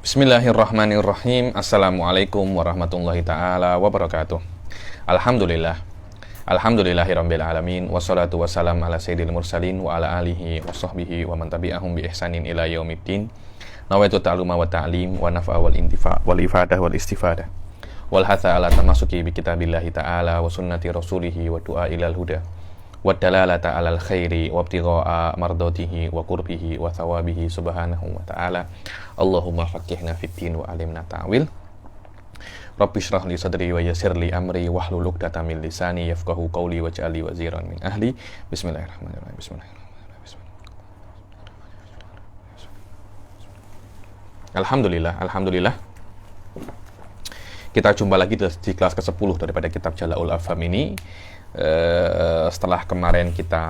Bismillahirrahmanirrahim. Assalamualaikum warahmatullahi ta'ala wabarakatuh. Alhamdulillah. Alhamdulillahirabbil alamin. Wassalatu wassalam ala sayyidil mursalin wa ala alihi wa sahbihi wa man tabi'ahum bi ihsanin ila yaumiddin. Nawaitu ta'luma wa ta'lim wa naf'a wal intifa' wal ifadah wal istifadah. Wal hatha ala tamasuki bi kitabillahi ta'ala wa sunnati rasulihi wa du'a ilal huda. Wa dalalata alal khairi wa ibtigha'a mardatihi wa qurbihi wa thawabihi subhanahu wa ta'ala. Allahumma faqihna fid din wa alimna ta'wil. Rabbi shrah li sadri wa yassir li amri wahlul 'uqdatam min lisani yafqahu qawli waj'alni waziran min ahli. Bismillahirrahmanirrahim. Alhamdulillah. Kita jumpa lagi di kelas ke-10 daripada kitab Jala'ul Afham ini. Setelah kemarin kita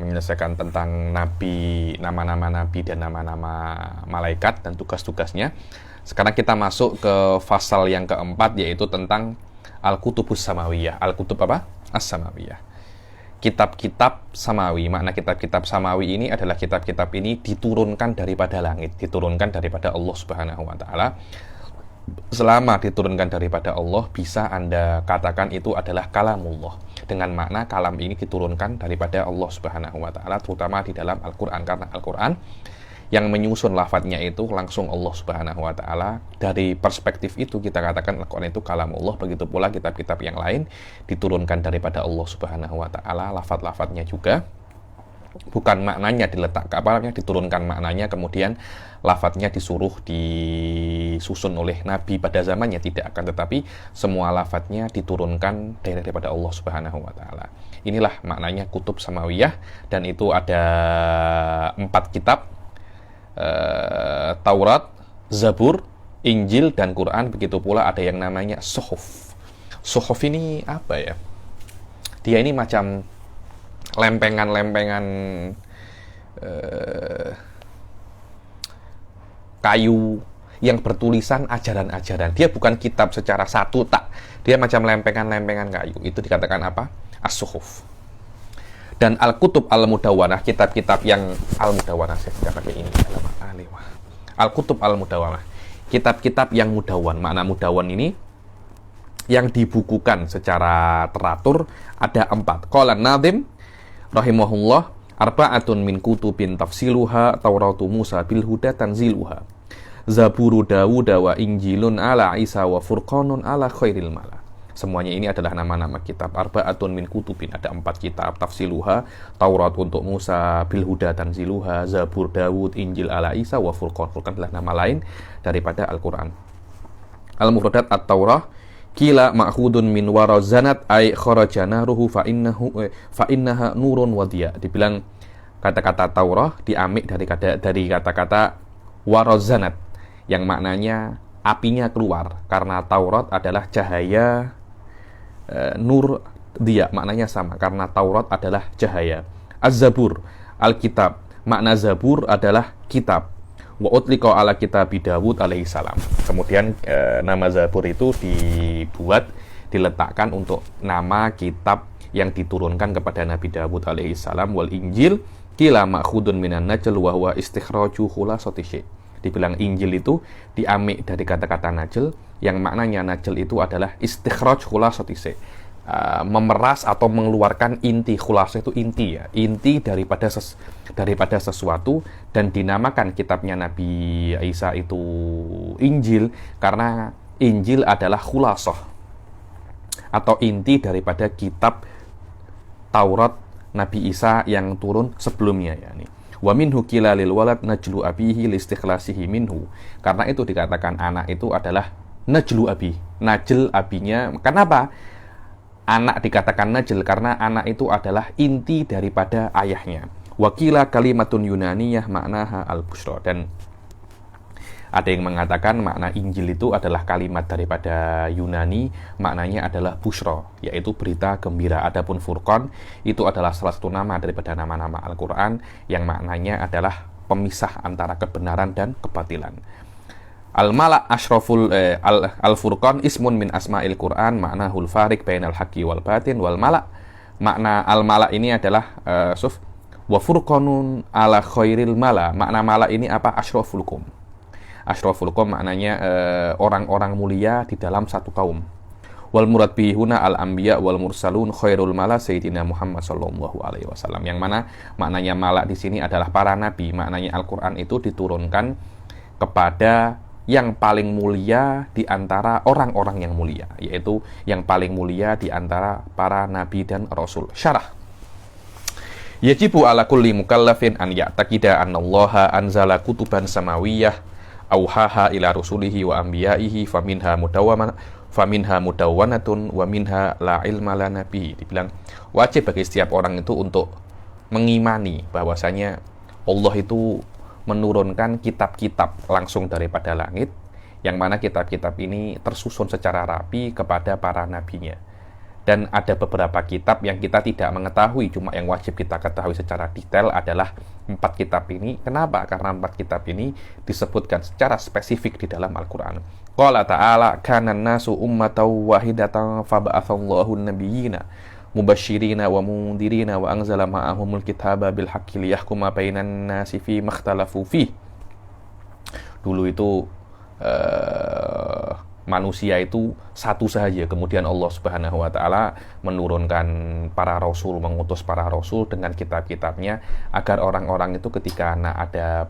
menyelesaikan tentang nabi, nama-nama nabi dan nama-nama malaikat dan tugas-tugasnya. Sekarang kita masuk ke fasal yang keempat, yaitu tentang Al-Kutubus Samawiyah. Al-Kutub apa? As-Samawiyah. Kitab-kitab samawi. Makna kitab-kitab samawi ini adalah kitab-kitab ini diturunkan daripada langit, diturunkan daripada Allah Subhanahu wa ta'ala. Selama diturunkan daripada Allah, bisa Anda katakan itu adalah kalamullah. Dengan makna kalam ini diturunkan daripada Allah Subhanahu wa ta'ala, terutama di dalam Al-Quran. Karena Al-Quran yang menyusun lafadznya itu langsung Allah Subhanahu wa ta'ala. Dari perspektif itu kita katakan Al-Quran itu kalamullah. Begitu pula kitab-kitab yang lain diturunkan daripada Allah Subhanahu wa ta'ala. Lafadz-lafadznya juga bukan maknanya diletak ke apalagi diturunkan maknanya, kemudian lafadznya disusun oleh Nabi pada zamannya, tidak akan, tetapi semua lafadznya diturunkan daripada Allah Subhanahu wa ta'ala. Inilah maknanya kutub samawiyah, dan itu ada 4 kitab, Taurat, Zabur, Injil, dan Quran. Begitu pula ada yang namanya Suhuf. Suhuf ini apa ya? Dia ini macam lempengan-lempengan kayu yang bertulisan ajaran-ajaran. Dia bukan kitab secara satu, tak. Dia macam lempengan-lempengan kayu. Itu dikatakan apa? As-Suhuf. Dan Al-Kutub Al-Mudawwanah, kitab-kitab yang Al-Mudawwanah, saya tidak pakai ini. Al-Kutub Al-Mudawwanah, kitab-kitab yang mudawwan. Makna mudawwan ini yang dibukukan secara teratur ada 4. Qala Nadhim rahimahullah, arba'atun min kutubin tafsiluha Tauratu Musa bil huda tanziluha, Zaburu Dawud wa Injilun ala Isa wa Furqanun ala khairil mala. Semuanya ini adalah nama-nama kitab. Arba'atun min kutubin, ada 4 kitab. Tafsiluha, Taurat untuk Musa, bil huda tanziluha, Zabur Dawud, Injil ala Isa wa Furqan. Furqan adalah nama lain daripada Al-Quran. Al-Mufradat At-Taurah, kila ma'khudun min warazanat ay kharajana ruhu fa innaha nurun wadiya. Dibilang kata-kata Taurah diambil dari kata-kata warazanat yang maknanya apinya keluar, karena Taurat adalah cahaya, nur dia maknanya sama karena Taurat adalah cahaya. Az-Zabur, Alkitab, makna Zabur adalah kitab. Wa utliqa ala kitab Dawud alaihi salam. Kemudian nama Zabur itu diletakkan untuk nama kitab yang diturunkan kepada Nabi Dawud alaihi salam. Wal Injil kila ma'khudun minan najl wa huwa istikhraju khulasati syai'. Dibilang Injil itu diambil dari kata-kata najl, yang maknanya najl itu adalah istikhraj khulasati syai', memeras atau mengeluarkan inti. Khulasah itu inti, ya, inti daripada sesuatu, dan dinamakan kitabnya Nabi Isa itu Injil karena Injil adalah khulasah atau inti daripada kitab Taurat Nabi Isa yang turun sebelumnya, yakni wa minhu qila lil walad najlu abihi listikhlasihi minhu. Karena itu dikatakan anak itu adalah najlu abi, najl abinya. Kenapa anak dikatakan najl? Karena anak itu adalah inti daripada ayahnya. Wakila kalimatun yunaniyah maknaha al-bushra. Dan ada yang mengatakan makna Injil itu adalah kalimat daripada Yunani, maknanya adalah bushra, yaitu berita gembira. Adapun Furqan itu adalah salah satu nama daripada nama-nama Al-Quran yang maknanya adalah pemisah antara kebenaran dan kebatilan. Al-Mala' asyraful Al-Furqan ismun min asma'il Quran maknahul farik bainal haqqi wal batin wal mala'. Makna Al-Mala' ini adalah wa furqanun ala khairil mala. Makna mala ini apa? Asyrafulkum. Asyraful qaum maknanya orang-orang mulia di dalam satu kaum. Wal murad bihi huna al anbiya wal mursalun khairul mala sayyidina Muhammad sallallahu alaihi wasallam. Yang mana maknanya mala di sini adalah para nabi. Maknanya Al-Qur'an itu diturunkan kepada yang paling mulia di antara orang-orang yang mulia, yaitu yang paling mulia di antara para nabi dan rasul. Syarah. Yajibu ala kulli mukallafin an ya'taqida annallaha anzala kutuban samawiyah auhaha ila rusulihi wa anbiyaihi faminha mudawwanatun wa minha la ilma lana bihi. Dibilang wajib bagi setiap orang itu untuk mengimani bahwasanya Allah itu menurunkan kitab-kitab langsung daripada langit, yang mana kitab-kitab ini tersusun secara rapi kepada para nabinya. Dan ada beberapa kitab yang kita tidak mengetahui, cuma yang wajib kita ketahui secara detail adalah 4 kitab ini. Kenapa? Karena 4 kitab ini disebutkan secara spesifik di dalam Al-Quran. Qala ta'ala, kanan nasu ummatan wahidatan faba'athallahu nabiyyina mubasyirina wa mundirina wa anzala ma'ahumul kitaba bil haqqi liyahkuma bainan nasi fi makhtalafu fi. Dulu itu manusia itu satu saja, kemudian Allah Subhanahu wa taala menurunkan para rasul, mengutus para rasul dengan kitab-kitabnya agar orang-orang itu ketika ada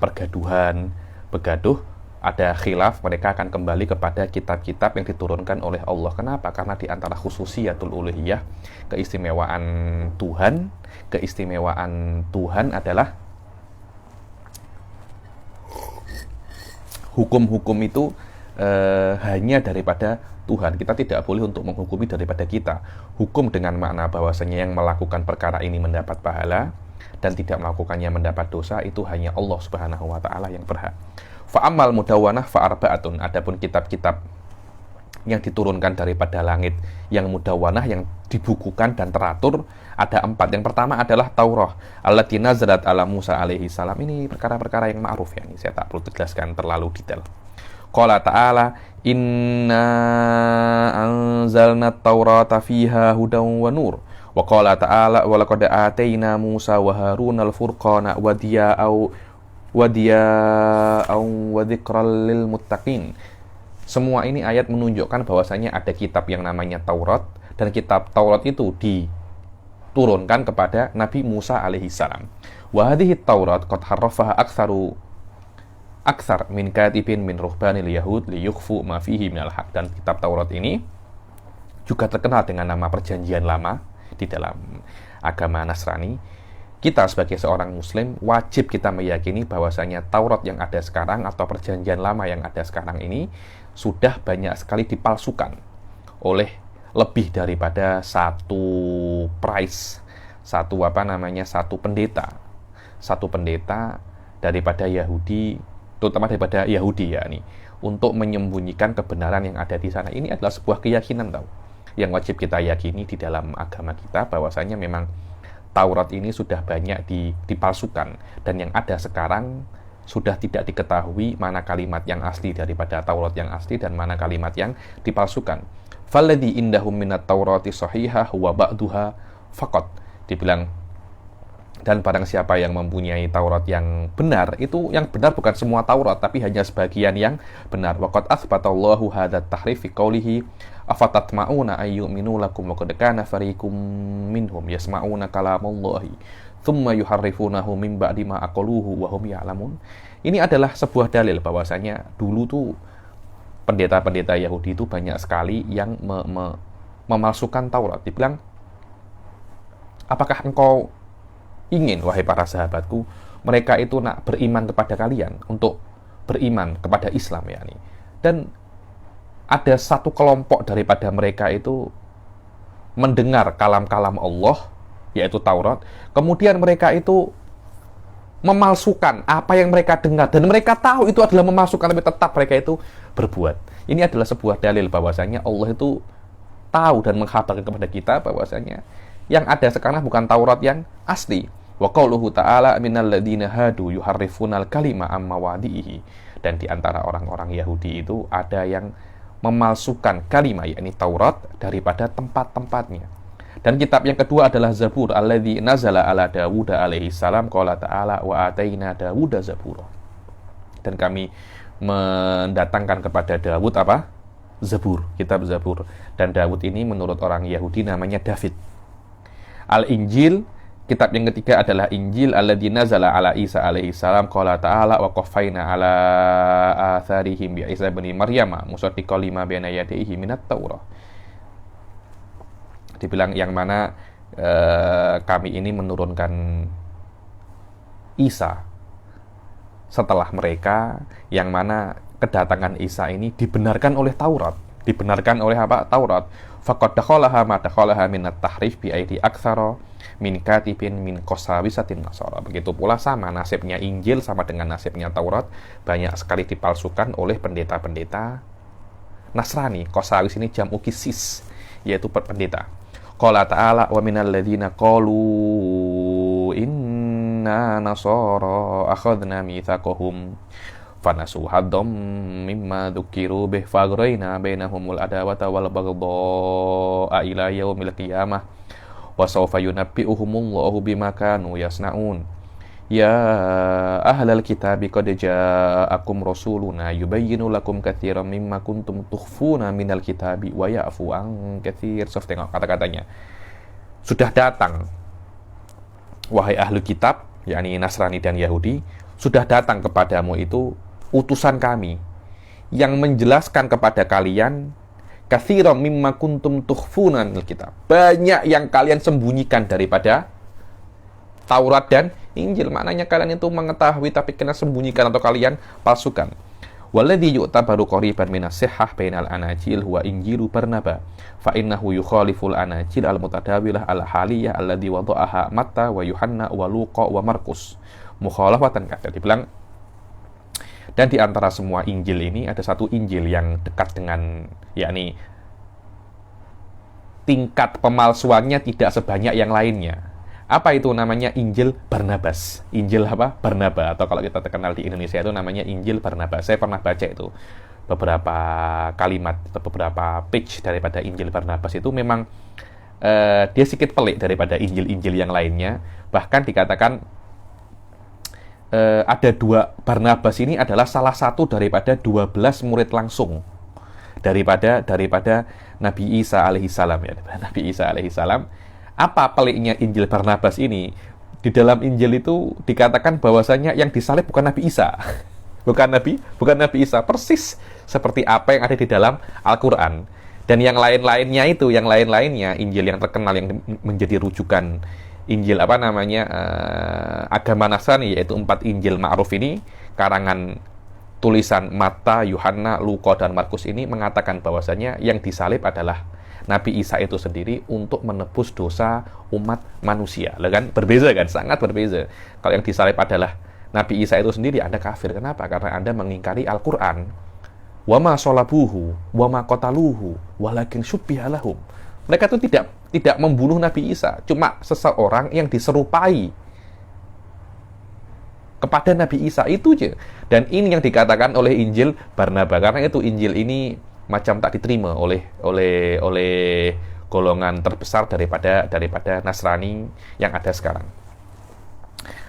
begaduh, ada khilaf, mereka akan kembali kepada kitab-kitab yang diturunkan oleh Allah. Kenapa? Karena di antara khususiyatul uluhiyah, keistimewaan Tuhan adalah hukum-hukum itu hanya daripada Tuhan. Kita tidak boleh untuk menghukumi daripada kita. Hukum dengan makna bahwasanya yang melakukan perkara ini mendapat pahala dan tidak melakukannya mendapat dosa, itu hanya Allah Subhanahu wa taala yang berhak. Fa'amal mudawwanah fa'arba'atun. Adapun kitab-kitab yang diturunkan daripada langit, yang mudawwanah, yang dibukukan dan teratur, ada 4. Yang pertama adalah Taurah allati nazalat ala Musa alaihi salam. Ini perkara-perkara yang ma'ruf ya, ini saya tak perlu jelaskan terlalu detail. Qala ta'ala, inna anzalna taurata fiha hudan wa nur. Wa qala ta'ala, wa laqad atayna Musa wa Haruna al-furqana wa diya'au wa dzikral lil muttaqin. Semua ini ayat menunjukkan bahwasanya ada kitab yang namanya Taurat, dan kitab Taurat itu diturunkan kepada Nabi Musa alaihi salam. Wa hadhihi Taurat qad harrafaha aktsar min katibin min ruhbanil yahud li yukhfu ma fihi minal haq. Dan kitab Taurat ini juga terkenal dengan nama Perjanjian Lama di dalam agama Nasrani. Kita sebagai seorang muslim wajib kita meyakini bahwasanya Taurat yang ada sekarang atau Perjanjian Lama yang ada sekarang ini sudah banyak sekali dipalsukan oleh lebih daripada satu pendeta daripada Yahudi, terutama daripada Yahudi ya, untuk menyembunyikan kebenaran yang ada di sana. Ini adalah sebuah keyakinan yang wajib kita yakini di dalam agama kita, bahwasanya memang Taurat ini sudah banyak dipalsukan, dan yang ada sekarang sudah tidak diketahui mana kalimat yang asli daripada Taurat yang asli dan mana kalimat yang dipalsukan. Falladhi indahum minat Taurati sahihah huwa ba'duha faqat. Dibilang, dan barang siapa yang mempunyai Taurat yang benar, itu yang benar bukan semua Taurat, tapi hanya sebagian yang benar. Waqad athbatallahu hadat tahrif fi qawlihi afatatma'una ayyuminu lakum wa qad kana fariqum minhum yasma'una kalamallahi thumma yuharrifunahu min ba'di ma aqaluhu wa hum ya'lamun. Ini adalah sebuah dalil bahwasanya dulu tuh pendeta-pendeta Yahudi itu banyak sekali yang memalsukan Taurat. Dibilang, apakah engkau ingin, wahai para sahabatku, mereka itu nak beriman kepada kalian, untuk beriman kepada Islam ya nih. Dan ada satu kelompok daripada mereka itu mendengar kalam-kalam Allah, yaitu Taurat, kemudian mereka itu memalsukan apa yang mereka dengar, dan mereka tahu itu adalah memalsukan, tapi tetap mereka itu berbuat. Ini adalah sebuah dalil bahwasanya Allah itu tahu dan mengkhabarkan kepada kita bahwasanya yang ada sekarang bukan Taurat yang asli. Wa qauluhu ta'ala minal ladzina hadu yuharrifunal kalima amma wadihi. Dan di antara orang-orang Yahudi itu ada yang memalsukan kalimat, yakni Taurat, daripada tempat-tempatnya. Dan kitab yang kedua adalah Zabur alladzi nazala ala Dawud alaihi salam, qala ta'ala wa ataina Dawuda zabura. Dan kami mendatangkan kepada Dawud apa? Zabur, kitab Zabur. Dan Dawud ini menurut orang Yahudi namanya David. Al-Injil, kitab yang ketiga adalah Injil alladzi nazala ala Isa alaihi salam qala ta'ala wa qaffayna ala atharihim bi Isa bin Maryam musaddiqan lima baina yadayhi minat Taurah. Dibilang yang mana kami ini menurunkan Isa setelah mereka, yang mana kedatangan Isa ini dibenarkan oleh Taurat. Dibenarkan oleh apa? Taurat. Faqad dakhalaha ma dakhalaha min at-tahrif bi aidi aktsara min katibin min qasawisatin nasara. Begitu pula sama nasibnya Injil sama dengan nasibnya Taurat, banyak sekali dipalsukan oleh pendeta-pendeta Nasrani. Qasawis ini jam'u qisis, yaitu pendeta. Qala ta'ala wa minal ladzina qalu inna nasara akhadna mitsaqahum fanasu haddam mimma dzukiru bih faghraina bainahumul adawata wal baghdha ila yaumil qiyamah wa sawfa yunabbi'uhumullahu bima kanu yasnaun ya ahlal kitabi qad ja'akum rasuluna yubayyinu lakum katsiran mimma kuntum tukhfuna minal kitabi wa ya'fu an katsir. Tengok kata-katanya, sudah datang wahai ahli kitab, yakni Nasrani dan Yahudi, sudah datang kepadamu itu utusan kami yang menjelaskan kepada kalian katsiran mimma kuntum tukhfuna minal kitab, banyak yang kalian sembunyikan daripada Taurat dan Injil. Maknanya kalian itu mengetahui tapi kena sembunyikan atau kalian palsukan. Walladzi yu'tabaru qariban minas sihhah bainal anajil huwa injilu Barnaba fa innahu yukhaliful anajil al-mutadawilah al-haliyah alladzi wada'aha Matta wa Yuhanna wa Luqa wa Markus mukhalafatan katsir. Dibilang, dan di antara semua Injil ini ada satu Injil yang dekat dengan, yakni tingkat pemalsuannya tidak sebanyak yang lainnya. Apa itu namanya? Injil Barnabas. Injil apa? Barnaba, atau kalau kita terkenal di Indonesia itu namanya Injil Barnabas. Saya pernah baca itu beberapa kalimat atau beberapa page daripada Injil Barnabas. Itu memang dia sedikit pelik daripada Injil-Injil yang lainnya. Bahkan dikatakan ada dua, Barnabas ini adalah salah satu daripada 12 murid langsung daripada Nabi Isa alaihissalam, ya. Nabi Isa alaihissalam. Apa peliknya Injil Barnabas ini? Di dalam Injil itu dikatakan bahwasanya yang disalib bukan Nabi Isa. bukan Nabi Isa, persis seperti apa yang ada di dalam Al-Qur'an. Dan yang lain-lainnya itu, Injil yang terkenal yang menjadi rujukan Injil agama Nasrani, yaitu 4 Injil ma'ruf ini, karangan tulisan Matta, Yuhanna, Luqa, dan Markus ini mengatakan bahwasanya yang disalib adalah Nabi Isa itu sendiri untuk menebus dosa umat manusia. Kan berbeza kan, sangat berbeza. Kalau yang disalib adalah Nabi Isa itu sendiri, Anda kafir. Kenapa? Karena Anda mengingkari Al-Qur'an. Wa ma salabuhu wa ma qataluhu walakin syubbiha lahum. Mereka itu tidak membunuh Nabi Isa, cuma seseorang yang diserupai kepada Nabi Isa, itu aja. Dan ini yang dikatakan oleh Injil Barnaba, karena itu Injil ini macam tak diterima oleh golongan terbesar daripada Nasrani yang ada sekarang.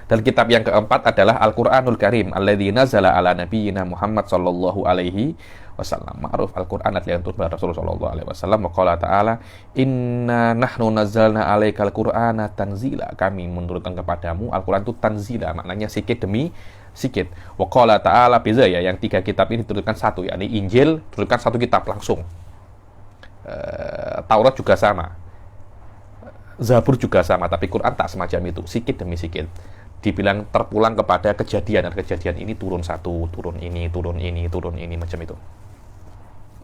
Dan kitab yang keempat adalah Al-Qur'anul Karim alladzi nazala ala nabiyyina Muhammad sallallahu alaihi wasallam. Ma'ruf Al-Qur'an adalah untuk Rasulullah sallallahu alaihi wasallam. Qala ta'ala inna nahnu nazzalna 'alaikal qur'ana tanzila. Kami menurunkan kepadamu Al-Qur'an itu tanzila, maknanya sikit demi sikit. Wa qala ta'ala, beza ya, yang 3 kitab ini diturunkan satu, yakni Injil diturunkan satu kitab langsung. Taurat juga sama. Zabur juga sama, tapi Quran tak semacam itu, sikit demi sikit. Dibilang terpulang kepada kejadian, dan kejadian ini turun satu, turun ini, macam itu.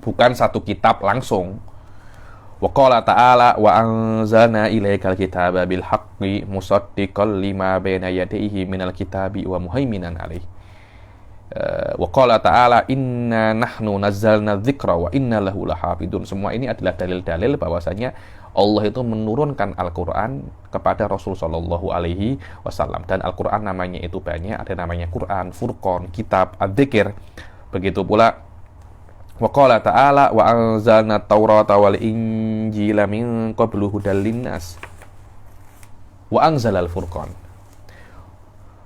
Bukan satu kitab langsung. Wa qala ta'ala wa anzalna ilaikal kitaba bil haqqi musaddiqan lima baina yadayhi minal kitabi wa muhaiminan alaih. Wa qala ta'ala inna nahnu nazzalna dzikra wa inna lahu lahafidun. Semua ini adalah dalil-dalil bahwasanya Allah itu menurunkan Al-Qur'an kepada Rasul sallallahu alaihi wasallam, dan Al-Qur'an namanya itu banyak, ada namanya Qur'an, Furqan, Kitab, Adz-Dzikr. Begitu pula wa qala ta'ala wa anzalna Taurata wal Injila min qablu hudal linnas wa anzalal Furqan.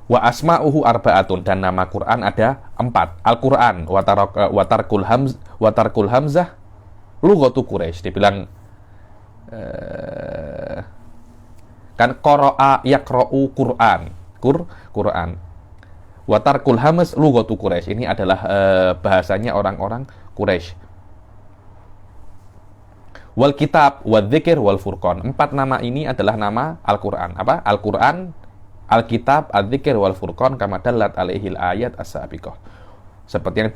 Wa asma'uhu arba'atun, dan nama Quran ada 4. Al-Quran watarkul hamzah lughatu Quraisy. Dibilang kan qara'a yaqra'u Quran. Quran. Watarkul hamz lughatu Quraisy. Ini adalah bahasanya orang-orang Quraisy. Wal kitab, wal dzikir, wal furqan. 4 nama ini adalah nama Al-Quran. Apa? Al-Quran, Al-Kitab, Al-Dzikir, wal furqan, kama dallat alaihil ayat as-sabiqah. Seperti yang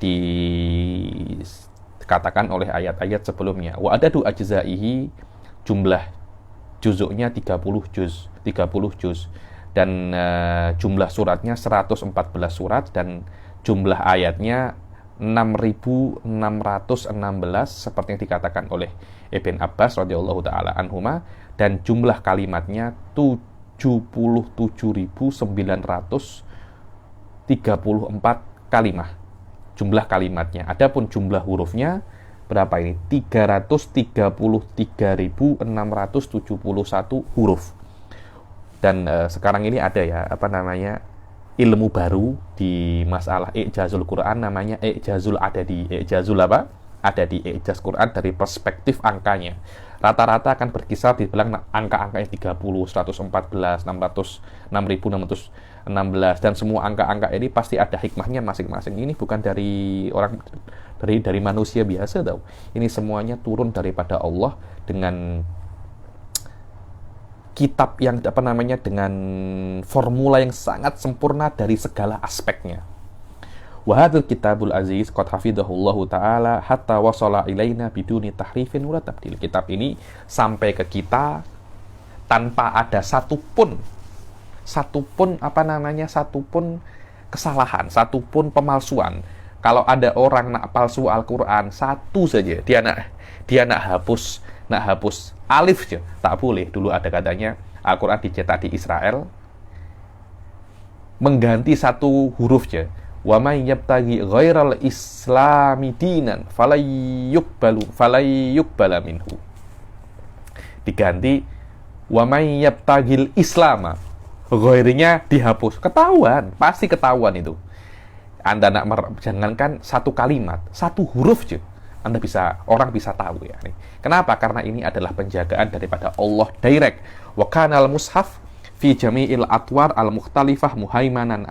dikatakan oleh ayat-ayat sebelumnya. Wa adadu ajzaihi, jumlah juzuknya 30 juz. Dan jumlah suratnya 114 surat, dan jumlah ayatnya 6.616, seperti yang dikatakan oleh Ibn Abbas radhiyallahu taala anhuma, dan jumlah kalimatnya 77.934 kalimat jumlah kalimatnya. Adapun jumlah hurufnya berapa ini? 333.671 huruf. Dan sekarang ini ada ya, ilmu baru di masalah i'jazul Quran, namanya i'jazul adadi. I'jazul apa? Adadi, i'jaz Quran dari perspektif angkanya. Rata-rata akan berkisar di belakang angka-angkanya 30, 114, 600, 6.616, dan semua angka-angka ini pasti ada hikmahnya masing-masing. Ini bukan dari manusia biasa tau. Ini semuanya turun daripada Allah dengan kitab yang dengan formula yang sangat sempurna dari segala aspeknya. Wa hadzal kitabul aziz qad hafidhahullahu taala hatta wasala ilaina biduni tahrifin wala tabdil. Kitab ini sampai ke kita tanpa ada satupun kesalahan, satupun pemalsuan. Kalau ada orang nak palsu Al-Qur'an satu saja, dia nak hapus alif aja, tak boleh. Dulu ada katanya Al-Qur'an dicetak di Israel, mengganti satu huruf aja. Wa may yabtaghi ghairal islami dinan falayyuqbala minhu. Diganti wa may yabtaghil islama, ghairinya dihapus. Pasti ketahuan itu. Anda jangankan satu kalimat, satu huruf aja orang bisa tahu ya. Kenapa? Karena ini adalah penjagaan daripada Allah direct. Wa kanal mushaf fi jami'il atwar al-mukhtalifah muhaimanan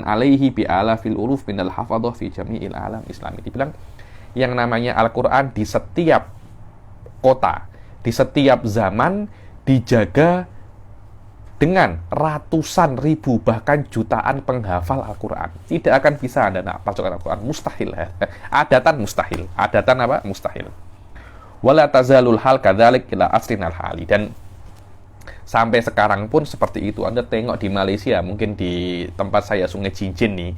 alaihi bi alafil uruf minal hafadhah fi jami'il alam islami. Dibilang yang namanya Al-Qur'an di setiap kota, di setiap zaman dijaga dengan ratusan ribu bahkan jutaan penghafal Al-Qur'an. Tidak akan bisa Anda nak pasukan Al-Qur'an, mustahil. Adatan mustahil. Adatan apa? Mustahil. Wala tazalul hal kadzalik ila asrinal hali. Dan sampai sekarang pun seperti itu. Anda tengok di Malaysia, mungkin di tempat saya Sungai Cincin nih,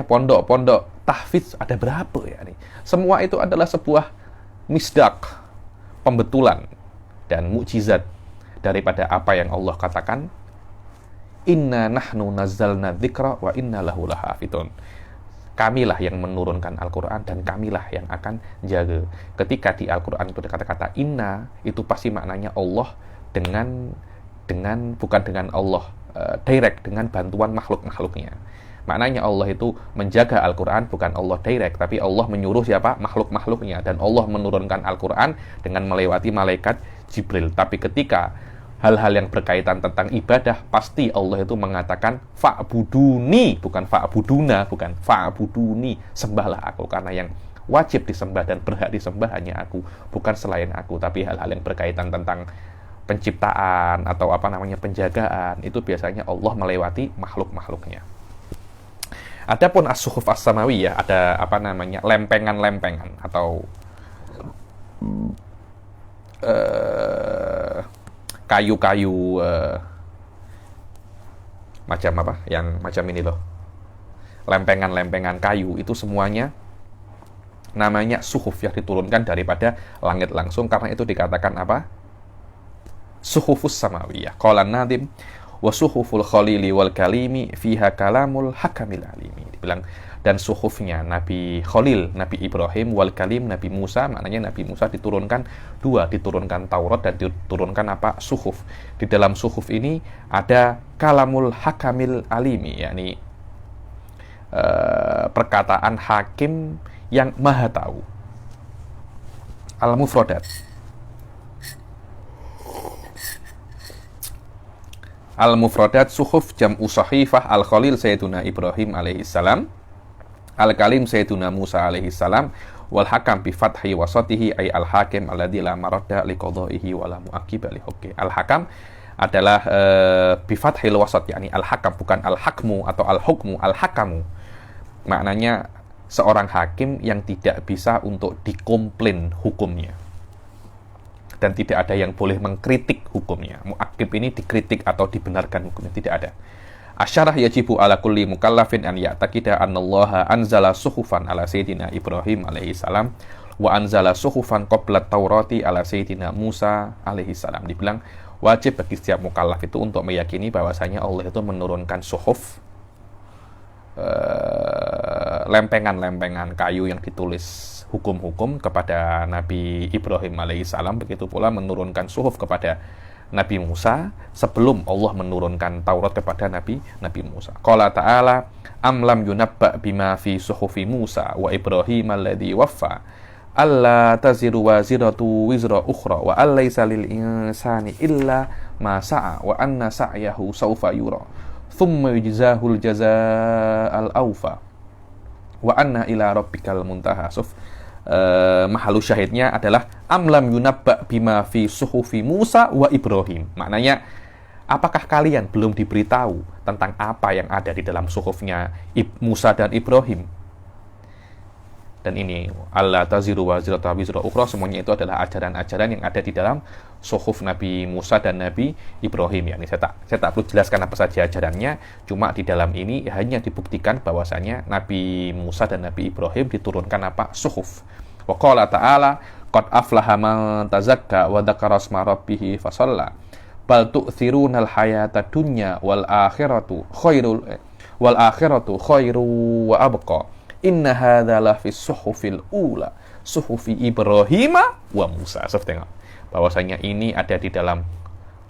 pondok-pondok tahfidz ada berapa ya nih? Semua itu adalah sebuah misdak, pembetulan dan mukjizat daripada apa yang Allah katakan. Inna nahnu nazzalna dzikra wa inna lahu lahafidun. Kamilah yang menurunkan Al-Quran dan kamilah yang akan jaga. Ketika di Al-Quran itu ada kata-kata inna, itu pasti maknanya Allah bukan dengan Allah direct, dengan bantuan makhluk-makhluknya. Maknanya Allah itu menjaga Al-Quran bukan Allah direct, tapi Allah menyuruh siapa? Makhluk-makhluknya. Dan Allah menurunkan Al-Quran dengan melewati malaikat Jibril. Tapi ketika hal-hal yang berkaitan tentang ibadah, pasti Allah itu mengatakan fa'buduni, bukan fa'buduna, bukan fa'buduni, sembahlah aku, karena yang wajib disembah dan berhak disembah hanya aku, bukan selain aku. Tapi hal-hal yang berkaitan tentang penciptaan atau penjagaan, itu biasanya Allah melewati makhluk-makhluknya. Adapun as-suhuf as-samawiyah, ada lempengan-lempengan atau kayu-kayu macam ini loh, lempengan-lempengan kayu, itu semuanya namanya suhuf yang diturunkan daripada langit langsung. Karena itu dikatakan apa? Suhufus samawiyah. Qala nadim wa suhuful khalili wal kalimi fiha kalamul hakamil alimi. Dibilang dan suhufnya Nabi Khalil, Nabi Ibrahim, wal kalim Nabi Musa. Maknanya Nabi Musa diturunkan dua, diturunkan Taurat dan diturunkan apa? Suhuf. Di dalam suhuf ini ada kalamul hakamil alimi, yakni perkataan hakim yang maha tahu. Al-Mufradat. Al-Mufradat suhuf jam'u sahifah al-Khalil Sayyiduna Ibrahim alaihissalam, al-Kalim Sayyiduna Musa alaihissalam, wal hakam bi fathi wasatihi ay al-hakim alladzi la maradda li qadaihi wa la mu'aqqiba li hukmi. Al-hakam adalah bi fathil wasat, yakni al-hakam, bukan al-hakmu atau al-hukmu, al-hakamu. Maknanya seorang hakim yang tidak bisa untuk dikomplain hukumnya. Dan tidak ada yang boleh mengkritik hukumnya. Mu'aqib ini dikritik atau dibenarkan hukumnya, tidak ada. Asyarah yajibu ala kulli mukallafin an ya'taqida annallaha anzala suhufan ala sayyidina Ibrahim alaihi salam wa anzala suhufan qabla Taurati ala sayyidina Musa alaihi salam. Dibilang wajib bagi setiap mukallaf itu untuk meyakini bahwasanya Allah itu menurunkan suhuf, lempengan-lempengan kayu yang ditulis hukum-hukum kepada Nabi Ibrahim alaihissalam, begitu pula menurunkan suhuf kepada Nabi Musa sebelum Allah menurunkan Taurat kepada Nabi Musa. Qala ta'ala am lam yunabba bima fi suhufi Musa wa Ibrahim alladhi waffa alla taziru waziratu wizra ukhra wa allaysa lil insani illa ma sa'a wa anna sa'yahu sawfa yura thumma yujzahul jazaa'al awfa wa anna ila rabbikal muntaha. Mahalu syahidnya adalah amlam yunabba bima fi suhufi Musa wa Ibrahim. Maknanya, apakah kalian belum diberitahu tentang apa yang ada di dalam suhufnya Musa dan Ibrahim? Dan ini alla taziru waziratu wizra ukhra, semuanya itu adalah ajaran-ajaran yang ada di dalam suhuf Nabi Musa dan Nabi Ibrahim. Ya, ini saya tak perlu jelaskan apa saja ajarannya, cuma di dalam ini hanya dibuktikan bahwasanya Nabi Musa dan Nabi Ibrahim diturunkan apa? Suhuf. Wa qala ta'ala qad aflaha man tazakka wa dzakara asma rabbih fa shalla bal tu'thirunal hayata dunya wal akhiratu khairu wa abqa. Inna hadza la fi suhufil ula suhufi Ibrahim wa Musa. Tengok bahwasanya ini ada di dalam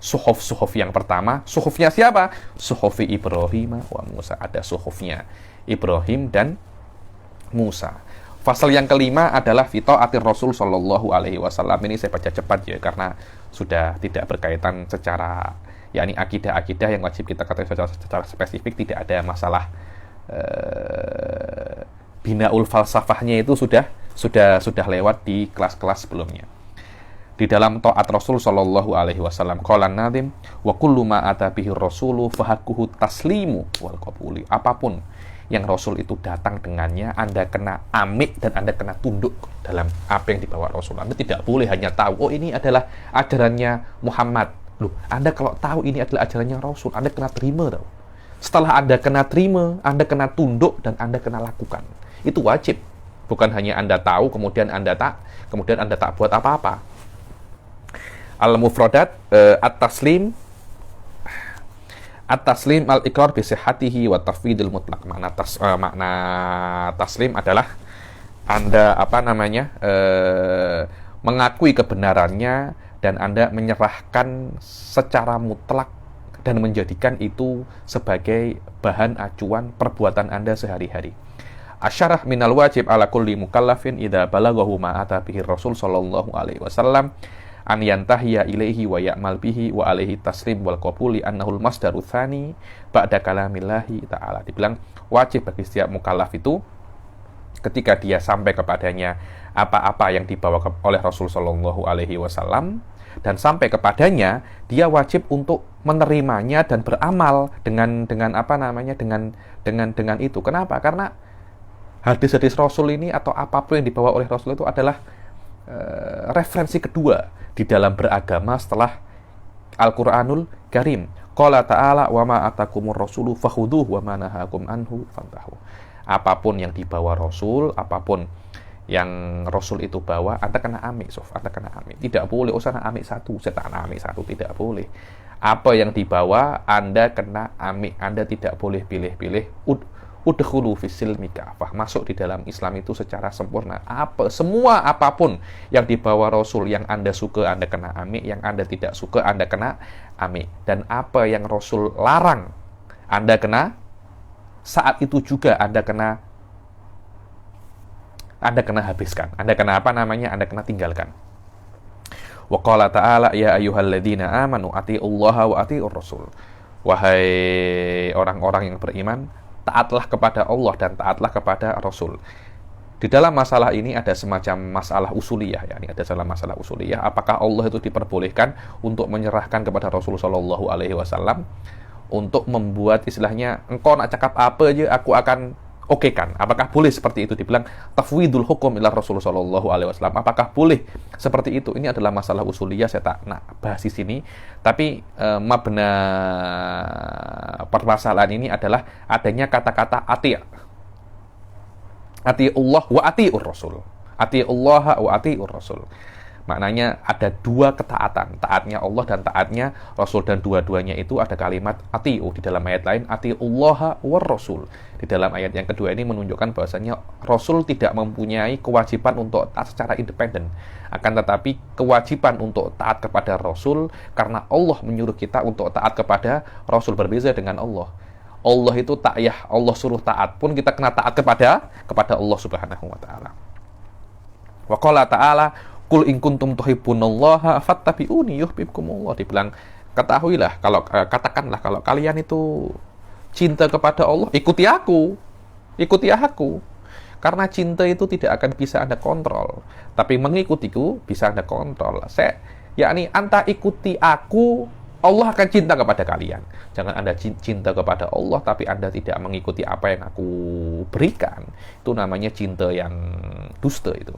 suhuf yang pertama. Suhufnya siapa? Suhufi Ibrahim wa Musa. Ada suhufnya Ibrahim dan Musa. Fasal yang kelima adalah fi ta'atir Rasul sallallahu alaihi wasallam. Ini saya baca cepat ya karena sudah tidak berkaitan secara yakni akidah-akidah yang wajib kita ketahui secara spesifik, tidak ada masalah binaul falsafahnya itu sudah lewat di kelas-kelas sebelumnya. Di dalam taat Rasul sallallahu alaihi wasallam qala an-nadhim wa kullu ma ata bihi rasulu fahaquhu taslimu wal qabuli. Apapun yang Rasul itu datang dengannya, Anda kena amik dan Anda kena tunduk dalam apa yang dibawa Rasul. Anda tidak boleh hanya tahu, oh ini adalah ajarannya Muhammad. Loh, Anda kalau tahu ini adalah ajarannya Rasul, Anda kena terima tahu. Setelah Anda kena terima, Anda kena tunduk dan Anda kena lakukan. Itu wajib. Bukan hanya Anda tahu kemudian Anda tak buat apa-apa. Al-Mufradat at-taslim al-iqrar bi sihhatihi wa tafwidil mutlaq. Makna taslim adalah Anda mengakui kebenarannya dan Anda menyerahkan secara mutlak dan menjadikan itu sebagai bahan acuan perbuatan Anda sehari-hari. Asyarah minal wajib ala kulli mukallafin idza balaghahu ma ata bihi Rasul sallallahu alaihi wasallam an yantahiya ilaihi wa ya'mal bihi wa alaihi taslim wal qabuli annahul masdaru tsani ba'da kalamillahi ta'ala. Dibilang wajib bagi setiap mukallaf itu ketika dia sampai kepadanya apa-apa yang dibawa oleh Rasul sallallahu alaihi wasallam dan sampai kepadanya, dia wajib untuk menerimanya dan beramal dengan itu. Kenapa? Karena hadis-hadis Rasul ini atau apapun yang dibawa oleh Rasul itu adalah referensi kedua di dalam beragama setelah Al-Qur'anul Karim. Qala ta'ala wa ma atakumur rasulu fakhudhuhu wa ma nahakum anhu fantahu. Apapun yang dibawa Rasul, apapun yang Rasul itu bawa, Anda kena amik, Anda kena amik. Tidak boleh, sana amik satu, saya tak amik satu, tidak boleh. Apa yang dibawa, Anda kena ambil. Anda tidak boleh pilih-pilih. Udkhulu fis-silmi kafah. Masuk di dalam Islam itu secara sempurna. Semua apapun yang dibawa Rasul, yang Anda suka, Anda kena ambil. Yang Anda tidak suka, Anda kena ambil. Dan apa yang Rasul larang, Anda kena, saat itu juga Anda kena habiskan. Anda kena Anda kena tinggalkan. Wa qala ta'ala ya ayyuhalladzina amanu atiullaha wa atiur rasul. Wahai orang-orang yang beriman, taatlah kepada Allah dan taatlah kepada Rasul. Di dalam masalah ini ada semacam masalah usuliyah, yakni ada dalam masalah usuliyah, apakah Allah itu diperbolehkan untuk menyerahkan kepada Rasul sallallahu alaihi wasallam untuk membuat istilahnya engkau nak cakap apa aja aku akan okekan. Apakah boleh seperti itu? Dibilang tafwidul hukum ila Rasul sallallahu alaihi wasallam. Apakah boleh seperti itu? Ini adalah masalah usuliyah, saya tak nak bahas di sini. Tapi mabna permasalahan ini adalah adanya kata-kata ati'ullah wa ati'ur rasul. Ati'ullah wa ati'ur rasul. Maknanya ada dua ketaatan, taatnya Allah dan taatnya Rasul, dan dua-duanya itu ada kalimat ati'u. Di dalam ayat lain ati'ullaha war rasul. Di dalam ayat yang kedua ini menunjukkan bahwasanya Rasul tidak mempunyai kewajiban untuk taat secara independen. Akan tetapi kewajiban untuk taat kepada Rasul karena Allah menyuruh kita untuk taat kepada Rasul, berbeza dengan Allah. Allah itu ta'yah, Allah suruh taat pun kita kena taat kepada Allah Subhanahu wa taala. Wa qala ta'ala Qul in kuntum tuhibbunallaha fattabi'uni yuhibbukumullah. Dibilang ketahuilah, katakanlah kalau kalian itu cinta kepada Allah, ikuti aku. Karena cinta itu tidak akan bisa Anda kontrol, tapi mengikutiku bisa Anda kontrol. Yakni Anda ikuti aku, Allah akan cinta kepada kalian. Jangan Anda cinta kepada Allah tapi Anda tidak mengikuti apa yang aku berikan. Itu namanya cinta yang dusta itu.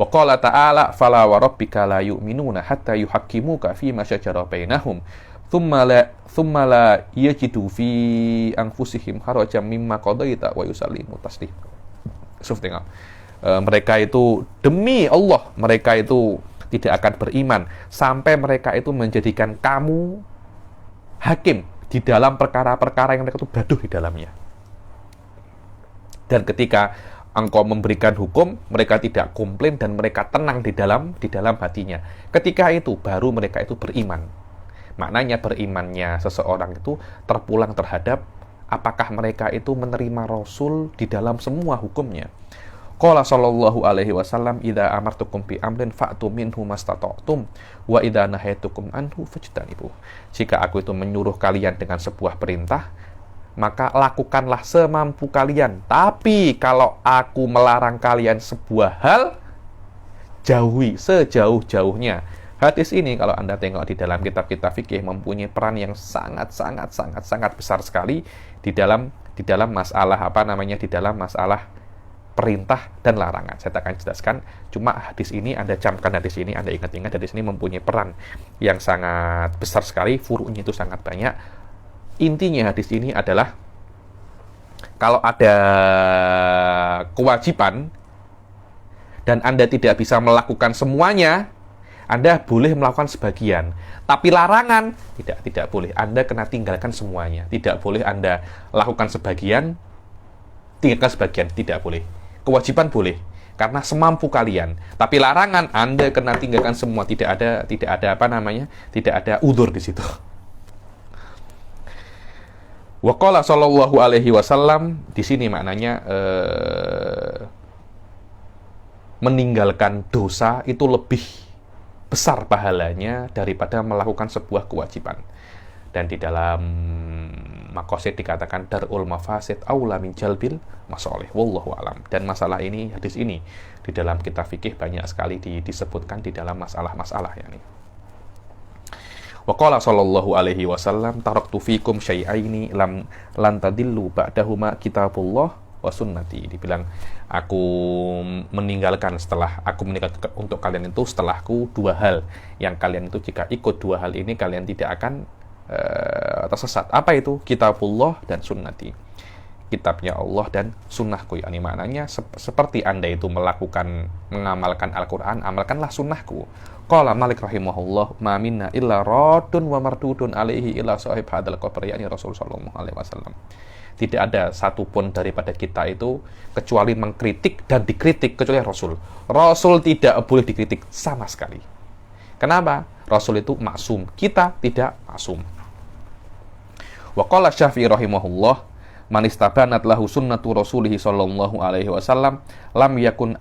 Wa qala ta'ala fala wa rabbika la yu'minuna hatta yuhaqqimuka fi ma shajara bainahum thumma la yajidu fi anfusihim harajan mimma qadaita wa yusallimu taslima. Tengok. Mereka itu demi Allah, mereka itu tidak akan beriman sampai mereka itu menjadikan kamu hakim di dalam perkara-perkara yang mereka itu gaduh di dalamnya. Dan ketika engkau memberikan hukum, mereka tidak komplain dan mereka tenang di dalam hatinya. Ketika itu baru mereka itu beriman. Maknanya berimannya seseorang itu terpulang terhadap apakah mereka itu menerima Rasul di dalam semua hukumnya. Qala sallallahu alaihi wasallam idza amartukum bi amrin fa'tu minhu mastata'tum wa idza nahaitukum anhu fajtanibu. Jika aku itu menyuruh kalian dengan sebuah perintah, maka lakukanlah semampu kalian. Tapi kalau aku melarang kalian sebuah hal, jauhi sejauh-jauhnya. Hadis ini kalau Anda tengok di dalam kitab-kitab fikih mempunyai peran yang sangat besar sekali di dalam masalah di dalam masalah perintah dan larangan. Saya tak akan jelaskan. Cuma hadis ini Anda camkan, hadis ini Anda ingat-ingat, hadis ini mempunyai peran yang sangat besar sekali, furu'nya itu sangat banyak. Intinya hadis ini adalah kalau ada kewajiban dan Anda tidak bisa melakukan semuanya, Anda boleh melakukan sebagian. Tapi larangan tidak boleh. Anda kena tinggalkan semuanya. Tidak boleh Anda lakukan sebagian, tinggalkan sebagian, tidak boleh. Kewajiban boleh karena semampu kalian. Tapi larangan Anda kena tinggalkan semua. Tidak ada udzur di situ. Wa qala sallallahu alaihi wasallam, di sini maknanya meninggalkan dosa itu lebih besar pahalanya daripada melakukan sebuah kewajiban. Dan di dalam maqasid dikatakan darul mafasid aula min jalbil masalih, wallahu alam. Dan masalah ini, hadis ini di dalam kitab fikih banyak sekali disebutkan di dalam masalah-masalah yakni. Wa qala sallallahu alaihi wasallam taraktu fikum syai'aini lan tadillu ba'dahuma kitabullah wa sunnati. Dibilang aku meninggalkan untuk kalian itu setelahku dua hal yang kalian itu jika ikut dua hal ini kalian tidak akan tersesat. Apa itu? Kitabullah dan sunnati. kitabnya Allah dan sunnahku. Yani maknanya seperti Anda itu mengamalkan Al-Quran, amalkanlah sunnahku. Qala Malik rahimahullah, ma minna illa radun wa mardudun alaihi illa sahib hadal qabr, yakni Rasul sallallahu alaihi wasallam. Tidak ada satupun daripada kita itu kecuali mengkritik dan dikritik, kecuali Rasul. Rasul tidak boleh dikritik sama sekali. Kenapa? Rasul itu maksum, kita tidak maksum. Wa qala Syafi'i rahimahullah, man istabanat lahu sunnatu Rasulih sallallahu alaihi wasallam lam yakun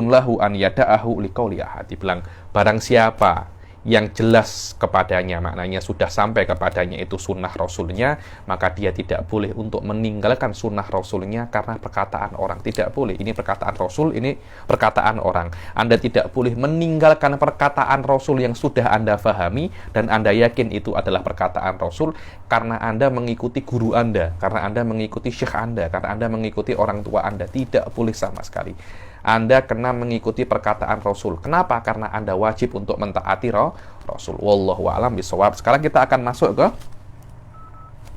lahu an yada'ahu liqauli ahad. Dibilang, barang siapa yang jelas kepadanya, maknanya sudah sampai kepadanya itu sunnah Rasulnya, maka dia tidak boleh untuk meninggalkan sunnah Rasulnya karena perkataan orang. Tidak boleh. Ini perkataan Rasul, ini perkataan orang. Anda tidak boleh meninggalkan perkataan Rasul yang sudah Anda fahami dan Anda yakin itu adalah perkataan Rasul karena Anda mengikuti guru Anda, karena Anda mengikuti syekh Anda, karena Anda mengikuti orang tua Anda. Tidak boleh sama sekali. Anda kena mengikuti perkataan Rasul. Kenapa? Karena Anda wajib untuk mentaati Rasul. Wallahu a'lam bishawab. Sekarang kita akan masuk ke